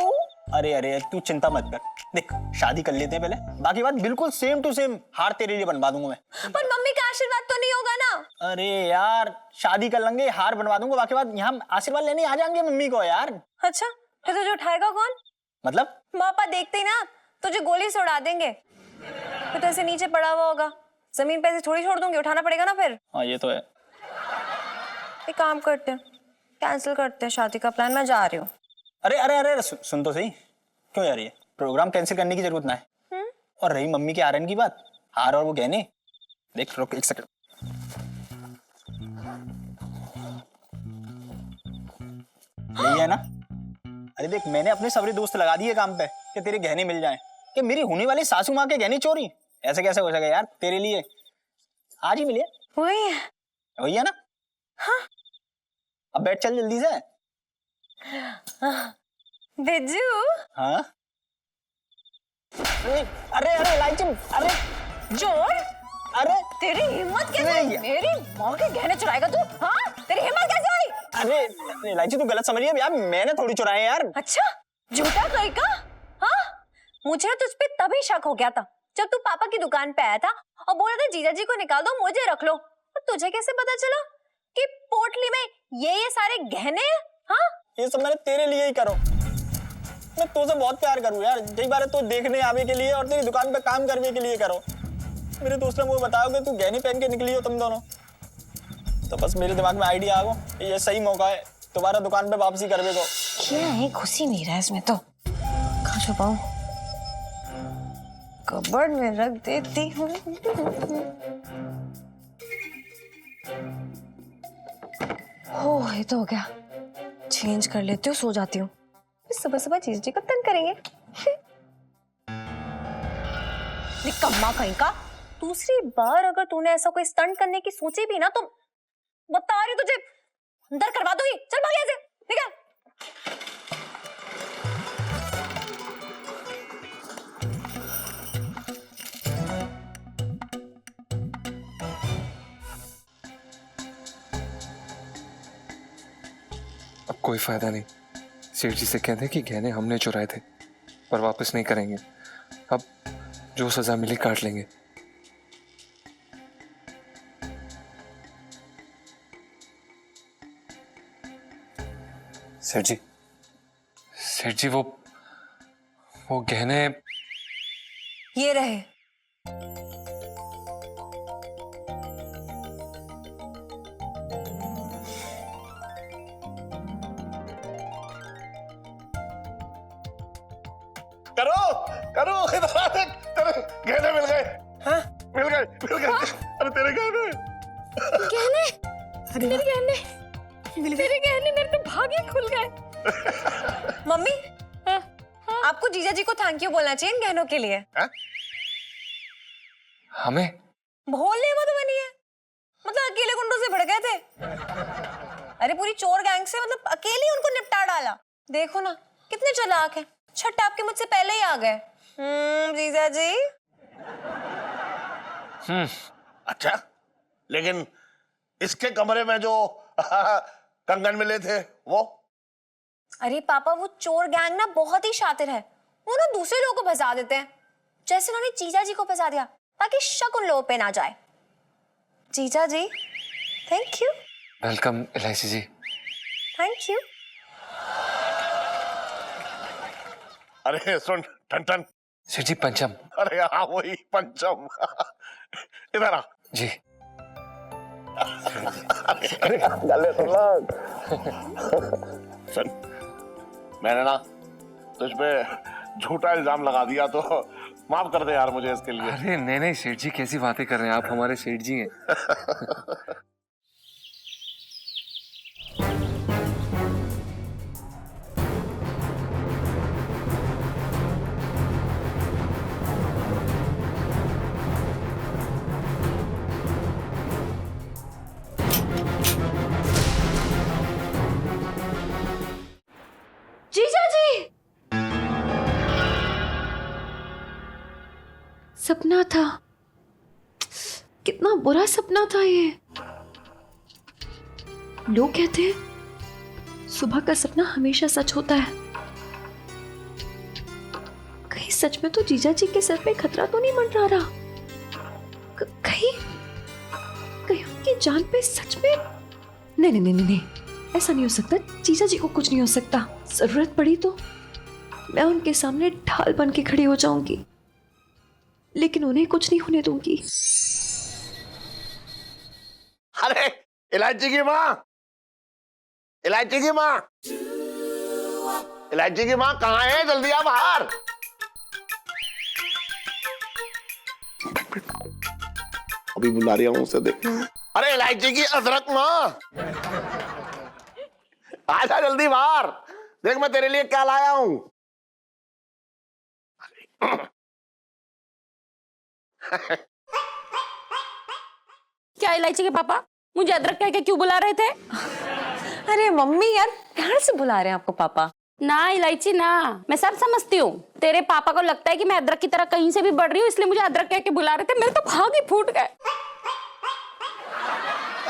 अरे अरे तू चिंता मत कर, देख शादी कर लेते हैं पहले, बाकी बात बिल्कुल सेम टू सेम हार तेरे लिए बनवा दूंगा मैं। पर मम्मी का आशीर्वाद तो नहीं होगा ना? अरे यार शादी कर लेंगे, हार बनवा दूंगा, बाकी बात यहाँ आशीर्वाद लेने आ जाएंगे मम्मी को यार। अच्छा फिर तुझे उठाएगा कौन? मतलब पापा देखते ही ना तुझे गोली से उड़ा देंगे। फिर तो ऐसे नीचे पड़ा हुआ होगा, जमीन पे ऐसे थोड़ी छोड़ दूंगी, उठाना पड़ेगा ना फिर। हाँ ये तो है। एक काम करते हैं, कैंसिल करते हैं शादी का प्लान, मैं जा रही हूँ। अरे अरे अरे सुन तो सही, क्यों जा रही है? प्रोग्राम कैंसिल करने की जरूरत ना है। और रही मम्मी के आर्यन की बात, हार और वो गहने, देख रुक एक सेकंड। यही है ना? अरे देख मैंने अपने सबरे दोस्त लगा दिए काम पे कि तेरे गहने मिल जाएं, कि मेरी होने वाली सासू माँ के गहने चोरी, ऐसे कैसे हो सके यार? तेरे लिए आज ही मिले। वही है ना? हाँ। अब बैठ चल जल्दी से। बिज्जू। हाँ? अरे अरे इलायची, अरे जोर, अरे तेरी हिम्मत कैसे? मेरी माँ के गहने चुराएगा तू? हाँ? तेरी हिम्मत कैसे हुई? अरे इलायची तू गलत समझ रही है यार, मैंने थोड़ी चुराए यार। अच्छा झूठा कहीं का? हाँ? मुझे तुझ पे तभी शक हो गया था जब तू पापा की दुकान पे आया था और बोल रहा था जीजा जी को निकाल दो, मुझे रख लो। और तुझे कैसे पता चला कि पोटली में ये सारे गहने हैं? हाँ? ये सब मैंने तेरे लिए ही करो, मैं तुझसे बहुत प्यार करूँ यार। कई बार तो देखने आवे के लिए और तेरी दुकान पे काम करने के लिए करो। मेरे दोस्त ने मुझे बताया कि तू गहने पहन के निकली हो तुम दोनों, तो बस मेरे दिमाग में आइडिया आ गया, ये सही मौका है तुम्हारा दुकान पे वापसी करने को। क्या है, घुस ही नहीं रहा इसमें तो। कहाँ छुपाऊं? कबर्ड में रख देती हूँ। हो ये तो हो गया, चेंज कर लेती हूँ, सो जाती हूँ, सुबह सुबह जीजा जी को तंग करेंगे। निकम्मा कहीं का, दूसरी बार अगर तूने ऐसा कोई स्टंट करने की सोची भी ना तो बता रही तुझे अंदर करवा दूंगी। चल भाग यहाँ से, निकल। अब कोई फायदा नहीं, सेठ जी से कह दे कि गहने हमने चुराए थे पर वापस नहीं करेंगे। अब जो सजा मिली काट लेंगे। सेठ जी वो गहने ये रहे। करो करो, इधर आ देख, तेरे गहने मिल गए। हाँ? मिल गए मिल गए। अरे तेरे गहने। गहने? मेरे गहने, मेरे गहने, मेरे तो भाग्य खुल गए। मम्मी, आपको जीजा जी को थैंक यू बोलना चाहिए इन गहनों के लिए। हमें भोले मत बनिए, मतलब अकेले गुंडों से भिड़ गए थे। अरे पूरी चोर गैंग से मतलब अकेले उनको निपटा डाला। देखो ना कितने चालाक हैं, छठ आपके मुझसे पहले ही आ गए। जीजा जी। अच्छा, लेकिन इसके कमरे में जो कंगन मिले थे वो? अरे पापा वो चोर गैंग ना बहुत ही शातिर है, वो ना दूसरे लोगों को फंसा देते हैं, जैसे उन्होंने जीजा जी को फंसा दिया ताकि शक उन लोगों पे ना जाए। जीजा जी थैंक यू। वेलकम इलायची जी। Thank you. अरे सुन टन, सेठ जी पंचम। अरे हाँ वही पंचम। इधर आ जी। अरे गले सुन लग। सुन, मैंने ना तुझ पे झूठा इल्जाम लगा दिया, तो माफ कर दे यार मुझे इसके लिए। अरे नहीं सेठ जी, कैसी बातें कर रहे हैं आप, हमारे सेठ जी हैं। जीजा जी, सपना था, कितना बुरा सपना था ये। लोग कहते हैं सुबह का सपना हमेशा सच होता है। कहीं सच में तो जीजा जी के सर पे खतरा तो नहीं मंडरा रहा? कहीं कहीं उनकी जान पे सच में? नहीं नहीं नहीं नहीं, ऐसा नहीं हो सकता। जीजा जी को कुछ नहीं हो सकता। जरूरत पड़ी तो मैं उनके सामने ढाल बन के खड़ी हो जाऊंगी, लेकिन उन्हें कुछ नहीं होने दूंगी। अरे इलायची की माँ, इलायची की माँ, इलायची की माँ कहाँ है? जल्दी आ बाहर। अभी बुला रही हूँ उसे, देख। अरे इलायची की अदरक माँ, आजा जल्दी बाहर, देख मैं तेरे लिए क्या लाया हूँ। क्या इलायची के पापा मुझे अदरक कह के क्यों बुला रहे थे? अरे मम्मी यार, प्यार से बुला रहे हैं आपको पापा। ना इलायची ना, मैं सब समझती हूँ। तेरे पापा को लगता है कि मैं अदरक की तरह कहीं से भी बढ़ रही हूँ, इसलिए मुझे अदरक कह के बुला रहे थे। मेरे तो भाग ही फूट गए।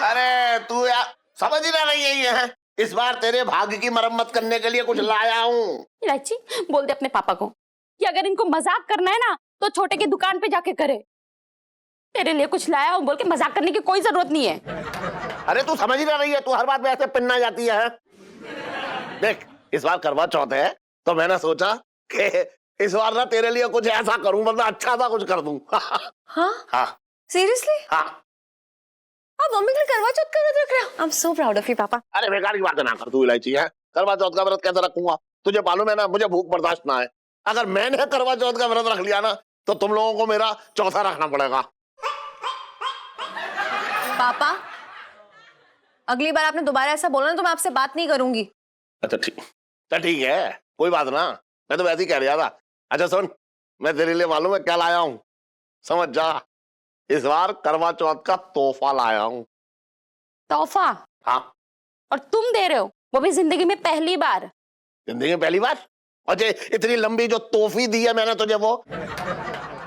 अरे तू यार समझ ही ना रही है, इस बार तेरे भाग्य की मरम्मत करने के लिए कुछ लाया हूँ। इलायची बोल दे अपने पापा को कि अगर इनको मजाक करना है ना तो छोटे की दुकान पे जाके करे। तेरे लिए कुछ लाया हूँ बोल के मजाक करने की कोई जरूरत नहीं है। अरे तू समझ ही ना रही है, तू हर बात में ऐसे पिन्ना जाती है। देख इस बार करवा चौथ है, तो मैंने सोचा कि इस बार ना तेरे लिए कुछ ऐसा करूं, मतलब अच्छा सा कुछ कर दूं। हाँ हाँ सीरियसली? हाँ। आप मम्मी के लिए करवा चौथ का व्रत रख रहे हो? I am so proud of you पापा। अरे बेकार की बातें ना कर तू इलायची है। करवा चौथ का व्रत कैसे रखूंगा? तुझे मालूम है ना मुझे भूख बर्दाश्त ना है। अगर मैंने करवा चौथ का व्रत रख लिया ना तो तुम लोगों को मेरा चौथा रखना पड़ेगा। पापा अगली बार आपने दोबारा ऐसा बोला ना तो मैं आपसे बात नहीं करूंगी। अच्छा ठीक है, कोई बात ना, मैं तो वैसे ही कह रहा था। अच्छा सुन, मैं तेरे लिए मालूम है क्या लाया हूँ, समझ जा। इस बार करवा चौथ का तोहफा लाया हूँ। तोहफा? हाँ। और तुम दे रहे हो, वो भी जिंदगी में पहली बार? जिंदगी में पहली बार? और ये इतनी लंबी जो तोहफी दी है मैंने तुझे, वो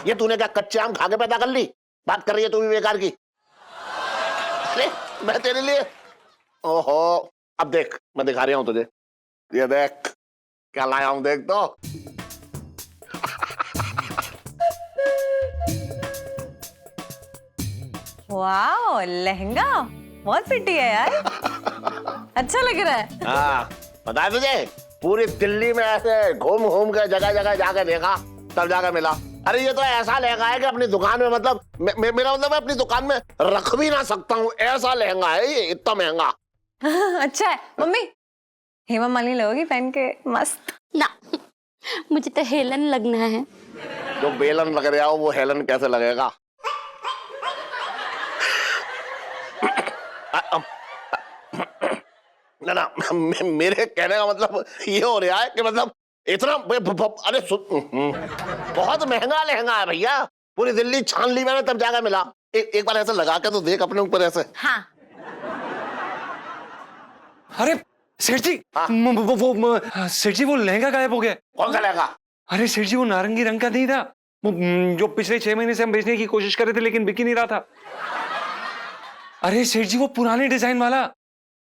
ये तूने क्या कच्चे आम खा के पैदा कर ली? बात कर रही है तू भी बेकार की। अरे मैं तेरे लिए, ओहो अब देख मैं दिखा रहा हूं तुझे, ये देख क्या लाया हूं, देख तो। वाओ लहंगा बहुत प्रिटी है यार। अच्छा लग रहा है। हाँ पता है तुझे, पूरी दिल्ली में ऐसे घूम घूम के जगह जगह जाके देखा तब जाकर मिला। अरे ये तो ऐसा लहंगा है कि अपनी दुकान में, मतलब मेरा मतलब मैं अपनी दुकान में रख भी ना सकता हूँ, ऐसा लहंगा है ये, इतना महंगा। अच्छा है मम्मी, हेमा मालिनी लगोगी पहन के मस्त। ना मुझे तो हेलन लगना है। जो बेलन लग रहा हो वो हेलन कैसे लगेगा? ना मेरे कहने का मतलब ये हो रहा है कि मतलब इतना अरे बहुत महंगा लहंगा है भैया, पूरी दिल्ली छान ली मैंने तब जाकर मिला। एक बार ऐसे लगा के तो देख अपने ऊपर ऐसे। हाँ। अरे सेठ जी, सेठ जी वो लहंगा गायब हो गया। कौन सा लहंगा? अरे सेठ जी वो नारंगी रंग का नहीं था, वो जो पिछले 6 महीने से हम बेचने की कोशिश कर रहे थे लेकिन बिक ही नहीं रहा था। अरे सेठ जी वो पुराने डिजाइन वाला,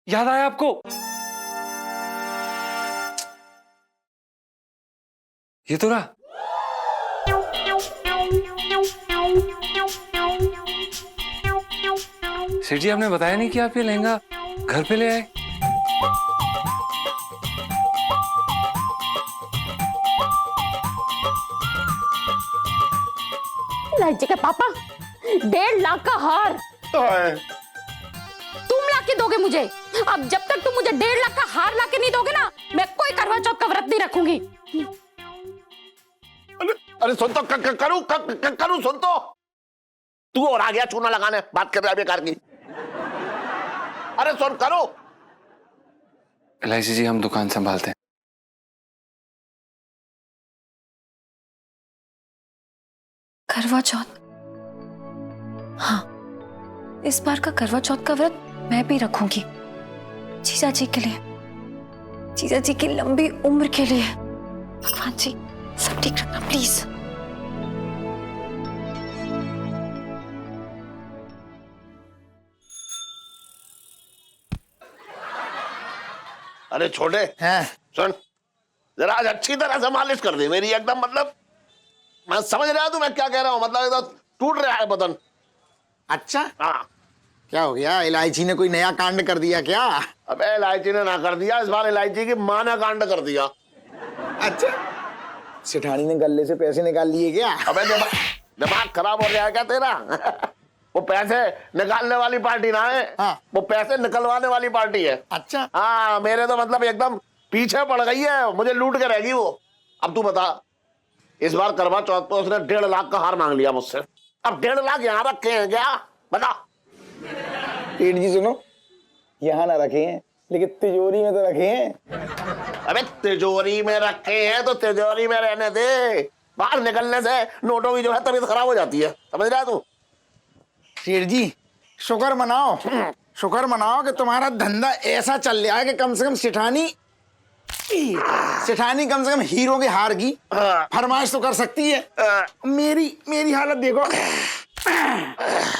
याद आया आपको? ये तो रहा। सेठ जी आपने बताया नहीं कि आप ये लहंगा घर पे ले आए। इलायची के पापा, 1.5 लाख का हार तुम लाके दोगे मुझे। अब जब तक तुम मुझे 1.5 लाख का हार लाके नहीं दोगे ना, मैं कोई करवा चौथ का व्रत नहीं रखूंगी। अरे सुन तो, करूँ सुन तो, तू और आ गया चूना लगाने, बात कर रहा है बेकार की। अरे सुन करो। एलआईसी जी, हम दुकान संभालते हैं। करवा चौथ, हाँ, इस बार का करवा चौथ का व्रत मैं भी रखूंगी, जीजा जी के लिए, जीजा जी की लंबी उम्र के लिए। भगवान जी सब ठीक रखना प्लीज। अरे छोटे हैं? सुन, जरा आज अच्छी तरह से मालिश कर दे मेरी, एकदम मतलब मैं समझ रहा तू मैं क्या कह रहा हूँ, मतलब एकदम टूट रहा है बदन। अच्छा, हाँ, क्या हो गया? इलायची ने कोई नया कांड कर दिया क्या? अबे इलायची ने ना कर दिया, इस बार इलायची की माँ ने कांड कर दिया। अच्छा, सेठानी ने गले से पैसे निकाल लिए क्या? अबे दिमाग खराब हो गया है क्या तेरा? वो पैसे निकालने वाली पार्टी ना है, हाँ। वो पैसे निकलवाने वाली पार्टी है। अच्छा, हाँ, मेरे तो मतलब एकदम पीछे पड़ गई है, मुझे लूट के रहेगी वो। अब तू बता, इस बार करवा चौथ पे उसने 1.5 लाख का हार मांग लिया मुझसे, अब 1.5 लाख यहाँ रखे हैं क्या? बता। सेठ जी सुनो, यहाँ ना रखे हैं, लेकिन तिजोरी में तो रखे हैं। अबे तिजोरी में रखे हैं तो तिजोरी में रहने दे, बाहर निकलने से नोटों की जो है तबीयत खराब हो जाती है, समझ रहा है तू? सेठ जी शुक्र मनाओ, शुक्र मनाओ कि तुम्हारा धंधा ऐसा चल रहा है कि कम से कम सेठानी कम से कम हीरो के हार की फरमाइश तो कर सकती है। मेरी हालत देखो,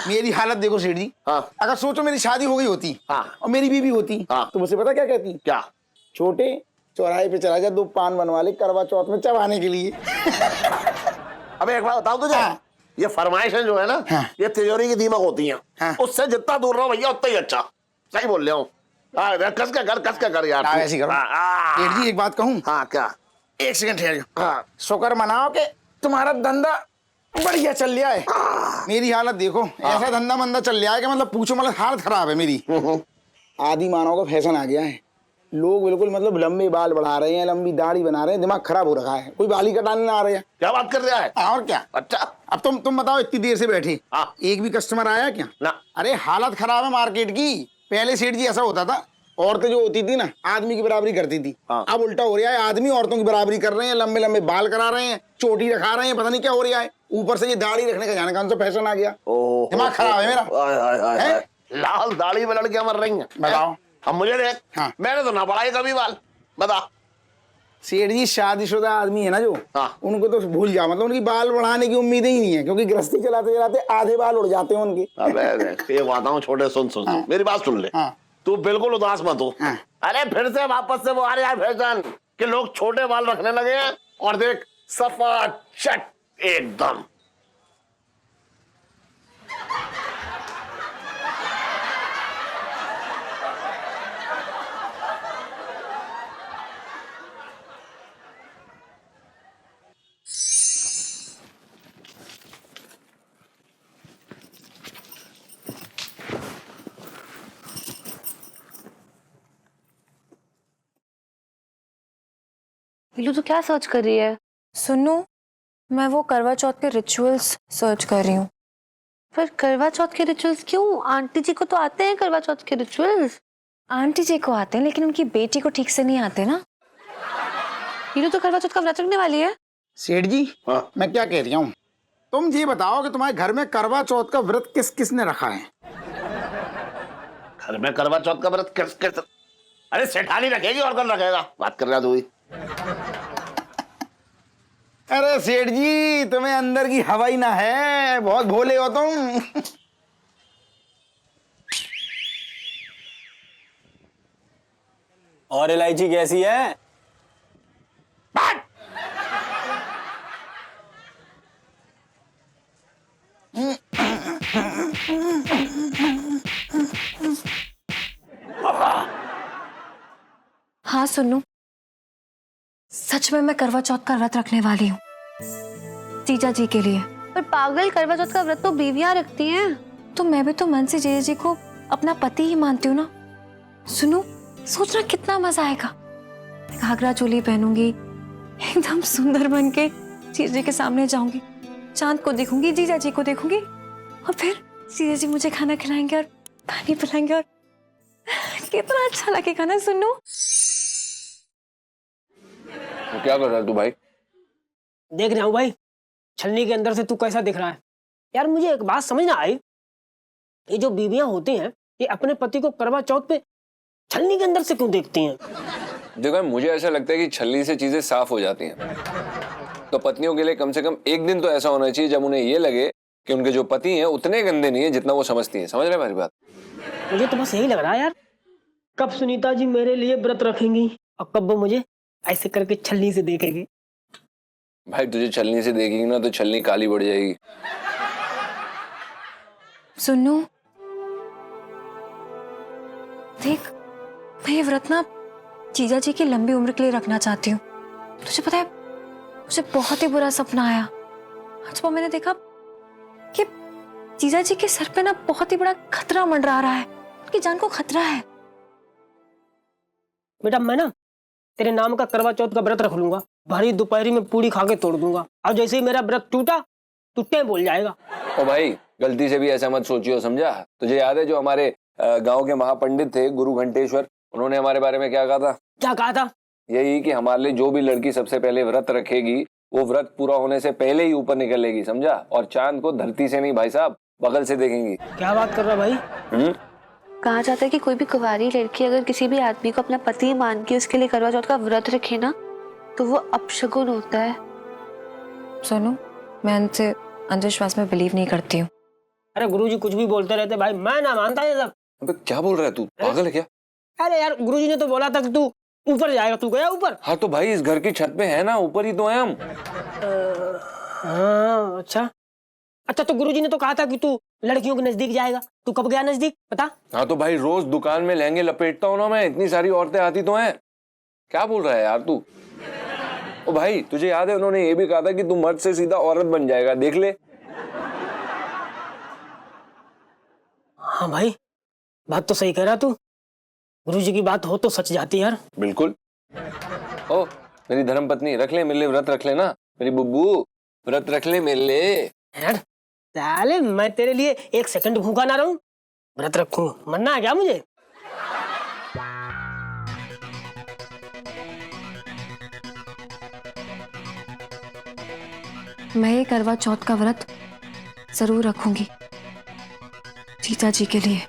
मेरी हालत देखो सेठ जी। हाँ। अगर सोचो मेरी शादी हो गई होती, हाँ। और मेरी बीवी होती, हाँ। तो मुझसे पता क्या कहती? क्या? छोटे, चौराहे पे चला जा, 2 पान बनवा ले करवा चौथ में चबाने के लिए। अबे एक बात बताओ तुझे, हाँ। ये फरमाइशें जो है ना, हाँ। ये तिजोरी की दीमक होती हैं। हाँ। उससे जितना दूर रहो भैया उतना ही अच्छा। सही बोल रहा हूँ। हाँ, कस के कर यार। हाँ, ऐसी करो। सेठ जी एक बात कहूँ? हाँ, क्या? 1 सेकंड ठहर जाओ। हाँ। शुक्र मनाओ कि तुम्हारा धंधा बढ़िया चल रहा है। मेरी हालत देखो, ऐसा धंधा मंदा चल रहा है कि मतलब पूछो, मतलब हालत खराब है मेरी। आदि मानव का फैशन आ गया है, लोग बिल्कुल मतलब लंबे बाल बढ़ा रहे हैं, लंबी दाढ़ी बना रहे हैं, दिमाग खराब हो रखा है, कोई बाल ही कटाने ना आ रहे हैं। क्या बात कर रहा है? और क्या? अच्छा, अब तुम बताओ, इतनी देर से बैठे, हाँ। एक भी कस्टमर आया क्या? ना। अरे हालत खराब है मार्केट की। पहले सेठ जी ऐसा होता था, औरतें जो होती थी ना आदमी की बराबरी करती थी। हाँ। अब उल्टा हो रहा है, आदमी औरतों की बराबरी कर रहे हैं, लंबे लंबे बाल करा रहे हैं, चोटी रखा रहे हैं, पता नहीं क्या हो रहा है। ऊपर से ये दाढ़ी रखने का जाने कौन सा फैशन आ गया। दिमाग खराब है मेरा। है? लाल दाढ़ी में लड़कियां मर रही हैं। बताओ। अब मुझे देख, हाँ। मैंने तो ना बढ़ाई कभी बाल। बता। सेठ जी शादीशुदा आदमी है ना जो, हाँ। उनको तो भूल जाओ, मतलब उनकी बाल बढ़ाने की उम्मीद ही नहीं है, क्योंकि गृहस्थी चलाते चलाते आधे बाल उड़ जाते हैं उनके। अबे एक बात हूँ छोटे, सुन सुन सुन, मेरी बात सुन ले। हाँ। तू बिल्कुल उदास मत हो। हाँ। अरे फिर से वापस से वो आ रहा है फैशन कि लोग छोटे बाल रखने लगे हैं, और देख सफा चट एकदम। नीलू तो क्या सर्च कर रही है? सुनो, मैं वो करवा चौथ के रिचुअल्स सर्च कर रही हूँ। पर करवा चौथ के रिचुअल्स क्यों? आंटी जी को तो आते हैं करवा चौथ के रिचुअल्स। आंटी जी को आते हैं, लेकिन उनकी बेटी को ठीक से नहीं आते ना। नीलू तो करवा चौथ का व्रत रखने वाली है। सेठ जी, हाँ। मैं क्या कह रही हूँ, तुम ये बताओ कि तुम्हारे घर में करवा चौथ का व्रत किस किस ने रखा है? घर में करवा चौथ का व्रत किस किस? अरे सेठानी रखेगी और कौन रखेगा? बात कर रहा तू ही। अरे सेठ जी, तुम्हें अंदर की हवा ही ना है, बहुत भोले हो तुम। और इलायची कैसी है? हाँ सुनो, सच में मैं करवा चौथ का व्रत रखने वाली हूँ, जीजा जी के लिए। पर पागल, करवा चौथ का व्रत तो बीवियां रखती हैं। तो मैं भी तो मन से जीजा जी को अपना पति ही मानती हूँ ना। सुनो, सोचना कितना मजा आएगा। मैं घाघरा चोली पहनूंगी, एकदम सुंदर बन के जीजा जी के सामने जाऊंगी, चांद को देखूंगी, जीजा जी को देखूंगी, और फिर जीजा जी मुझे खाना खिलाएंगे और पानी पिलाएंगे, और कितना अच्छा लगेगा ना। सुनो, तो क्या कर रहा है तू भाई? देख रहा हूँ भाई, छलनी के अंदर से तू कैसा दिख रहा है। यार मुझे एक बात समझ ना आई, ये जो बीवियां होती हैं ये अपने पति को करवा चौथ पे छलनी के अंदर से क्यों देखती हैं? देखो मुझे ऐसा लगता है कि छलनी से चीजें साफ हो जाती हैं। तो पत्नियों के लिए कम से कम एक दिन तो ऐसा होना चाहिए जब उन्हें ये लगे कि उनके जो पति हैं उतने गंदे नहीं है जितना वो समझती हैं। समझ रहे हैं मेरी बात? मुझे तो बस यही लग रहा है यार, कब सुनीता जी मेरे लिए व्रत रखेंगी और कब वो मुझे ऐसे करके छलनी से देखेगी। भाई तुझे छलनी से देखेगी ना तो छलनी काली पड़ जाएगी। सुनो, देख, मैं ये व्रत ना जीजा जी की लंबी उम्र के लिए रखना चाहती हूँ। तुझे पता है, मुझे बहुत ही बुरा सपना आया। आज सुबह मैंने देखा कि जीजा जी के सर पे ना बहुत ही बड़ा खतरा मंडरा रहा है, उनकी जान को खतरा है। बेटा मैं ना तेरे नाम का करवा चौथ का व्रत रख लूंगा, भारी दोपहरी में पूरी खा के तोड़ दूंगा, और जैसे ही मेरा व्रत टूटा टूटे बोल जाएगा। ओ भाई गलती से भी ऐसा मत सोचियो, समझा? तुझे याद है जो हमारे गांव के महापंडित थे गुरु घंटेश्वर, उन्होंने हमारे बारे में क्या कहा था? क्या कहा था? यही कि हमारे लिए जो भी लड़की सबसे पहले व्रत रखेगी वो व्रत पूरा होने से पहले ही ऊपर निकलेगी, समझा? और चांद को धरती से नहीं भाई साहब, बगल से देखेंगी। क्या बात कर रहा भाई? कहा जाता है कि कोई भी कुंवारी लड़की अगर किसी भी आदमी को अपना पति मान के उसके लिए करवा चौथ का व्रत रखे ना तो वो अपशगुन होता है। सुनो, मैं उनसे अंधविश्वास में बिलीव नहीं करती हूँ। अरे गुरुजी कुछ भी बोलते रहते भाई, मैं ना मानता ये सब। अबे क्या बोल रहा है तू, पागल है क्या? अरे यार गुरुजी ने तो बोला था कि तू ऊपर जाएगा, तू गया ऊपर? हाँ तो भाई इस घर की छत पे है ना, ऊपर ही तो है हम। हाँ अच्छा अच्छा, तो गुरुजी ने तो कहा था कि तू लड़कियों के नजदीक जाएगा, तू कब गया नजदीक बता? हाँ तो भाई रोज दुकान में लहंगे लपेटता हूँ ना मैं, इतनी सारी औरतें आती तो हैं। क्या बोल रहा है यार तू? ओ भाई तुझे याद है उन्होंने ये भी कहा था कि तू मर्द से सीधा औरत बन जाएगा, देख ले। हाँ भाई बात तो सही कह रहा तू, गुरुजी की बात हो तो सच जाती यार। बिल्कुल। ओ मेरी धर्मपत्नी, रख ले मेरे लिए व्रत, रख ले ना मेरी बुब्बू, व्रत रख ले मेरे लिए। यार साले मैं तेरे लिए एक सेकंड भूखा ना रहूं, व्रत रखूं, मरना है क्या मुझे? मैं ये करवा चौथ का व्रत जरूर रखूंगी जीजा जी के लिए।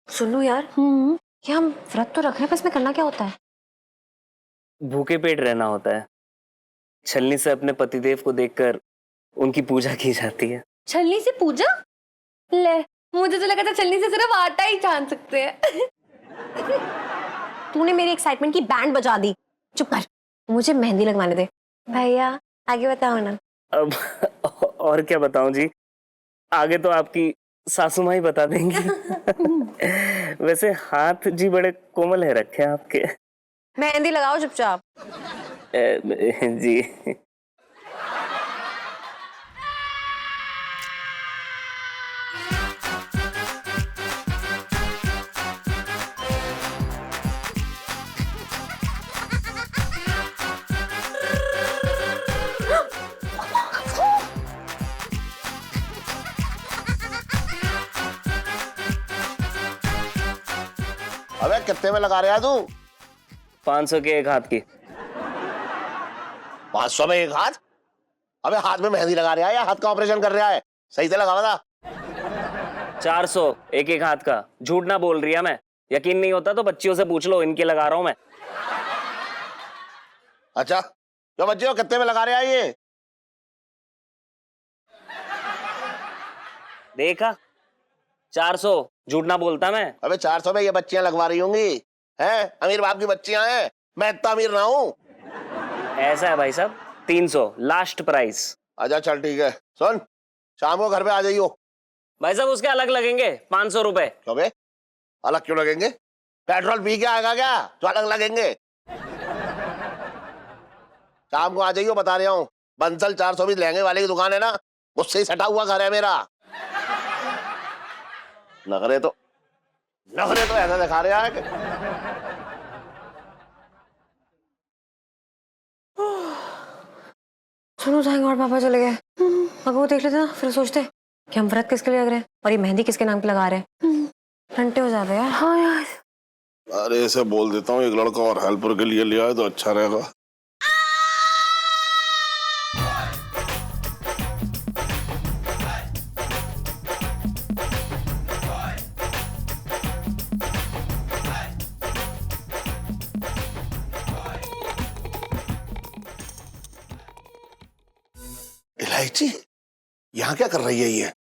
सुनो यार, ये हम व्रत तो रख रहे हैं, बस में करना क्या होता है? भूखे पेट रहना होता है। छलनी से अपने पतिदेव को देखकर उनकी पूजा की जाती है। छलनी से पूजा? ले, मुझे तो लगा था छलनी से सिर्फ आटा ही छान सकते हैं। तूने मेरी एक्साइटमेंट की बैंड बजा दी। चुप कर, मुझे मेहंदी लगवाने दे। भैया आगे बताओ ना। अब और क्या बताऊं जी, आगे तो आपकी सासू माँ ही बता देंगी। वैसे हाथ जी बड़े कोमल है रखे आपके। मेहंदी लगाओ चुपचाप। जी अबे कितने में लगा रहा है तू? 500 के एक हाथ की। 500 में एक हाथ? अबे हाथ में मेहंदी लगा रहा है या हाथ का ऑपरेशन कर रहा है? सही से लगा था। 400 एक एक हाथ का। झूठ ना बोल रही है मैं, यकीन नहीं होता तो बच्चियों से पूछ लो, इनके लगा रहा हूं मैं। अच्छा तो बच्चे कितने में लगा रहा है ये? देखा, 400, झूठ ना बोलता मैं। अबे 400 में ये बच्चियां लगवा रही होंगी, हैं? अमीर बाप की बच्चियां हैं, मैं इतना अमीर ना हूं। ऐसा है भाई साहब, 300 लास्ट प्राइस। अच्छा चल ठीक है, सुन शाम को घर पे आ जाइयो। भाई साहब उसके अलग लगेंगे 500 रुपए। क्यों बे? अलग क्यों लगेंगे? पेट्रोल पी के आएगा क्या जो अलग लगेंगे? शाम को आ जाइयो, बता रहा हूँ। बंसल 420 लहंगे वाले की दुकान है ना, उससे ही सटा हुआ घर है मेरा। नखरे तो ऐसा दिखा रहा है कि सुनो थैंक गॉड पापा चले गए। अगर वो देख लेते ना फिर सोचते कि हम व्रत किसके लिए लग रहे हैं और ये मेहंदी किसके नाम पे लगा रहे हैं। घंटे हो जाते यार। हाँ यार। अरे इसे बोल देता हूँ एक लड़का और हेल्पर के लिए लिया है तो अच्छा रहेगा। इलायची यहाँ क्या कर रही है ये?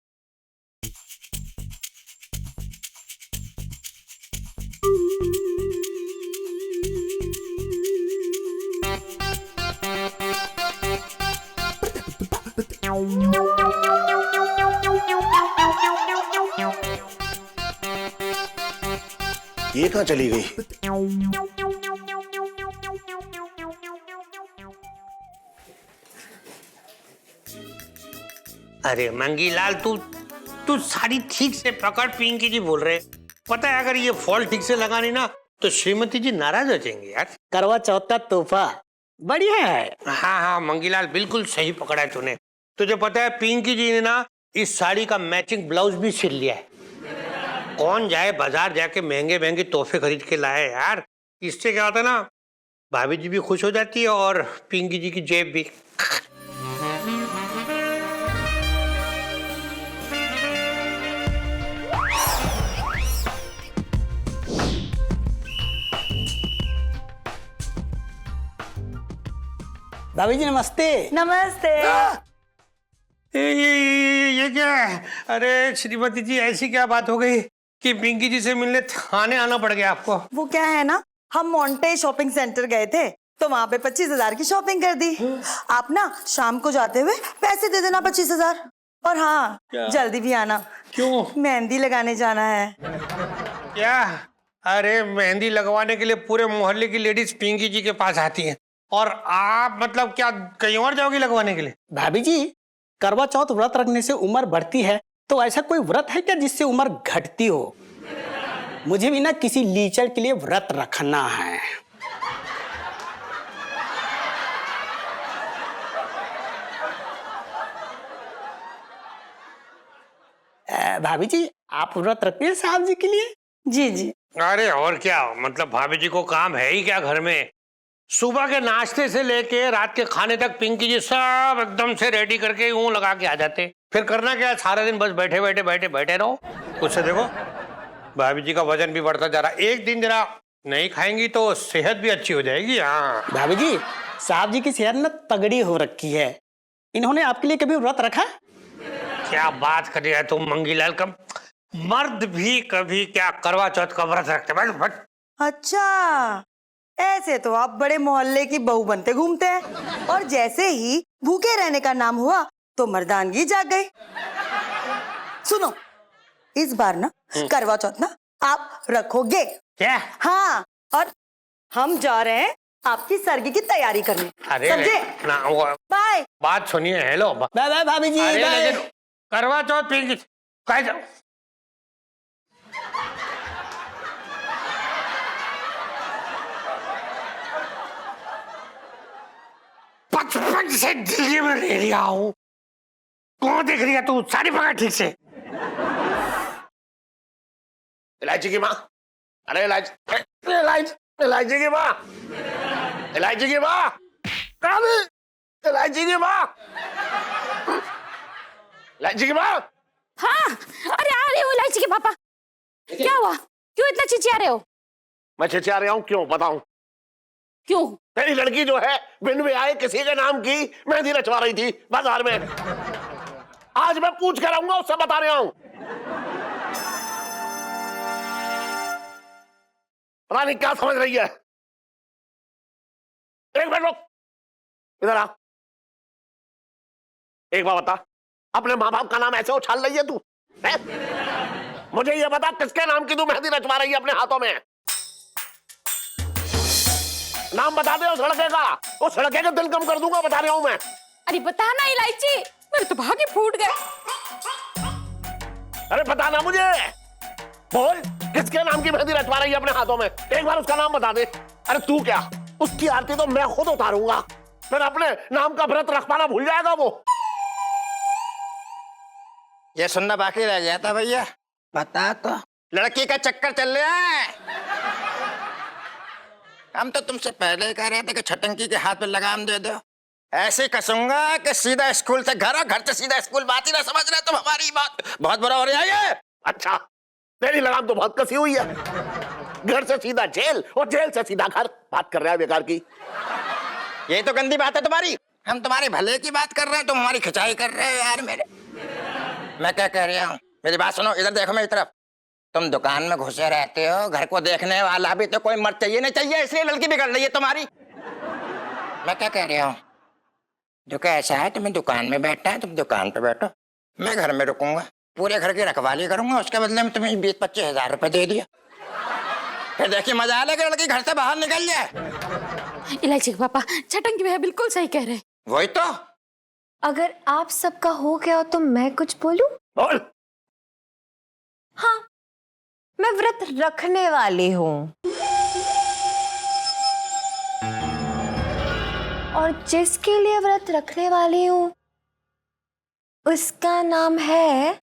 ये कहाँ चली गई? अरे मंगीलाल, तू साड़ी ठीक से पकड़। पिंकी जी बोल रहे, पता है अगर ये फॉल ठीक से लगानी ना तो श्रीमती जी नाराज हो जाएंगे यार। करवा चौथ का तोहफा बढ़िया है। हाँ मंगीलाल, बिल्कुल सही पकड़ा है तूने। तुझे पता है पिंकी जी ने ना इस साड़ी का मैचिंग ब्लाउज भी सिल लिया है। कौन जाए बाजार जाके महंगे महंगे तोहफे खरीद के लाए यार। इससे क्या होता है ना, भाभी जी भी खुश हो जाती है और पिंकी जी की जेब भी। भाभी जी नमस्ते। नमस्ते। ये क्या है? अरे श्रीमती जी, ऐसी क्या बात हो गई कि पिंकी जी से मिलने थाने आना पड़ गया आपको? वो क्या है ना, हम मोंटे शॉपिंग सेंटर गए थे तो वहाँ पे 25,000 की शॉपिंग कर दी। आप ना शाम को जाते हुए पैसे दे देना 25,000। और हाँ, जल्दी भी आना। क्यों? मेहंदी लगाने जाना है। क्या? अरे मेहंदी लगवाने के लिए पूरे मोहल्ले की लेडीज पिंकी जी के पास आती हैं और आप मतलब क्या कहीं और जाओगी लगवाने के लिए? भाभी जी, करवा चौथ व्रत रखने से उम्र बढ़ती है, तो ऐसा कोई व्रत है क्या जिससे उम्र घटती हो? मुझे भी ना किसी लीचड़ के लिए व्रत रखना है। भाभी जी, आप व्रत रखते हैं साहब जी के लिए? जी जी। अरे और क्या, मतलब भाभी जी को काम है ही क्या घर में। सुबह के नाश्ते से लेके रात के खाने तक पिंकी जी सब एकदम से रेडी करके यूं लगा के आ जाते। फिर करना क्या है, सारा दिन बस बैठे बैठे बैठे बैठे रहो। उससे देखो भाभी जी का वजन भी बढ़ता जा रहा। एक दिन जरा नहीं खाएंगी तो सेहत भी अच्छी हो जाएगी। हाँ भाभी जी, साहब जी की सेहत ना तगड़ी हो रखी है। इन्होंने आपके लिए कभी व्रत रखा? क्या बात कर रही है तुम मंगीलाल, कम मर्द भी कभी क्या करवा चौथ का व्रत रखते? अच्छा, ऐसे तो आप बड़े मोहल्ले की बहू बनते घूमते हैं और जैसे ही भूखे रहने का नाम हुआ तो मर्दानगी जाग गई। सुनो, इस बार ना करवा चौथ ना आप रखोगे क्या? हाँ, और हम जा रहे हैं आपकी सरगी की तैयारी करने। अरे समझे? ना, बाय। बात सुनिए। हेलो बाय बाय भाभी जी। अरे बाय। लेकिन करवा चौथ पिंकी कैसे? बचपन से दिल्ली में रह रहा हूँ। कौन देख रही है तू? साड़ी पकड़ ठीक से। इलायची की माँ, अरे इलायची इलायची की माँ, इलायची की माँ, इलायची की माँ, इलायची की माँ। हाँ, अरे आ रहे हो इलायची के पापा। क्या हुआ? क्यों इतना चिचिया रहे हो? मैं चिचिया रहा हूँ क्यों बताऊं? क्यों? तेरी लड़की जो है बिन ब्याहे किसी के नाम की मेहंदी रचवा रही थी बाजार में। आज मैं पूछ कर आऊंगा, उससे बता रहा हूं। पता नहीं क्या समझ रही है। एक मिनट रुक, इधर आ। एक बार बता, अपने माँ बाप का नाम ऐसे उछाल रही है तू? मुझे ये बता, किसके नाम की तू मेहंदी रचवा रही है अपने हाथों में? नाम बता दे उस लड़के का। उस लड़के का दिल कम कर दूंगा, बता रहा हूं मैं। अरे बता ना इलायची, मेरे तो भागे फूट गए। अरे बताना मुझे, बोल किसके नाम की मेहंदी रचवा रही है अपने हाथों में, एक बार उसका नाम बता दे। अरे तू क्या, उसकी आरती तो मैं खुद उतारूंगा, फिर अपने नाम का व्रत रख पाना भूल जाएगा वो। ये सुनना बाकी रह गया था भैया, बता तो। लड़की का चक्कर चल रहा है। हम तो तुमसे पहले ही कह रहे थे कि छटंकी के हाथ पे लगाम दे दो। ऐसे कसूंगा कि सीधा स्कूल से घर और घर से सीधा स्कूल। बात ही ना समझ रहे तुम हमारी बात, बहुत बुरा हो रहा है ये। अच्छा, तेरी लगाम तो बहुत कसी हुई है, घर से सीधा जेल और जेल से सीधा घर, बात कर रहा है बेकार की। ये तो गंदी बात है तुम्हारी। हम तुम्हारे भले की बात कर रहे हैं, तुम हमारी खिंचाई कर रहे हो यार मेरे। मैं क्या कह रहा हूँ, मेरी बात सुनो, इधर देखो मेरी तरफ। तुम दुकान में घुसे रहते हो, घर को देखने वाला भी तो कोई मर्द चाहिए नहीं चाहिए, इसलिए लड़की बिगड़ रही है तुम्हारी। मैं क्या कह रहा हूँ, जो कि ऐसा है तुम्हें दुकान में बैठना है, तुम दुकान पे बैठो, मैं घर में रुकूंगा, पूरे घर की रखवाली करूंगा, उसके बदले में तुम्हें 20-25 हजार रुपए दे दिया। फिर देखिए मजा आ लेगा, लड़की घर से बाहर निकल जाए। इलायची के पापा, छटंकी भैया बिल्कुल सही कह रहे। वही तो। अगर आप सबका हो गया तो मैं कुछ बोलूं? बोल। हाँ, मैं व्रत रखने वाली हूँ, और जिसके लिए व्रत रखने वाली हूँ उसका नाम है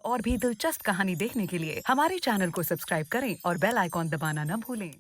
और भी दिलचस्प कहानी देखने के लिए हमारे चैनल को सब्सक्राइब करें और बेल आइकॉन दबाना न भूलें।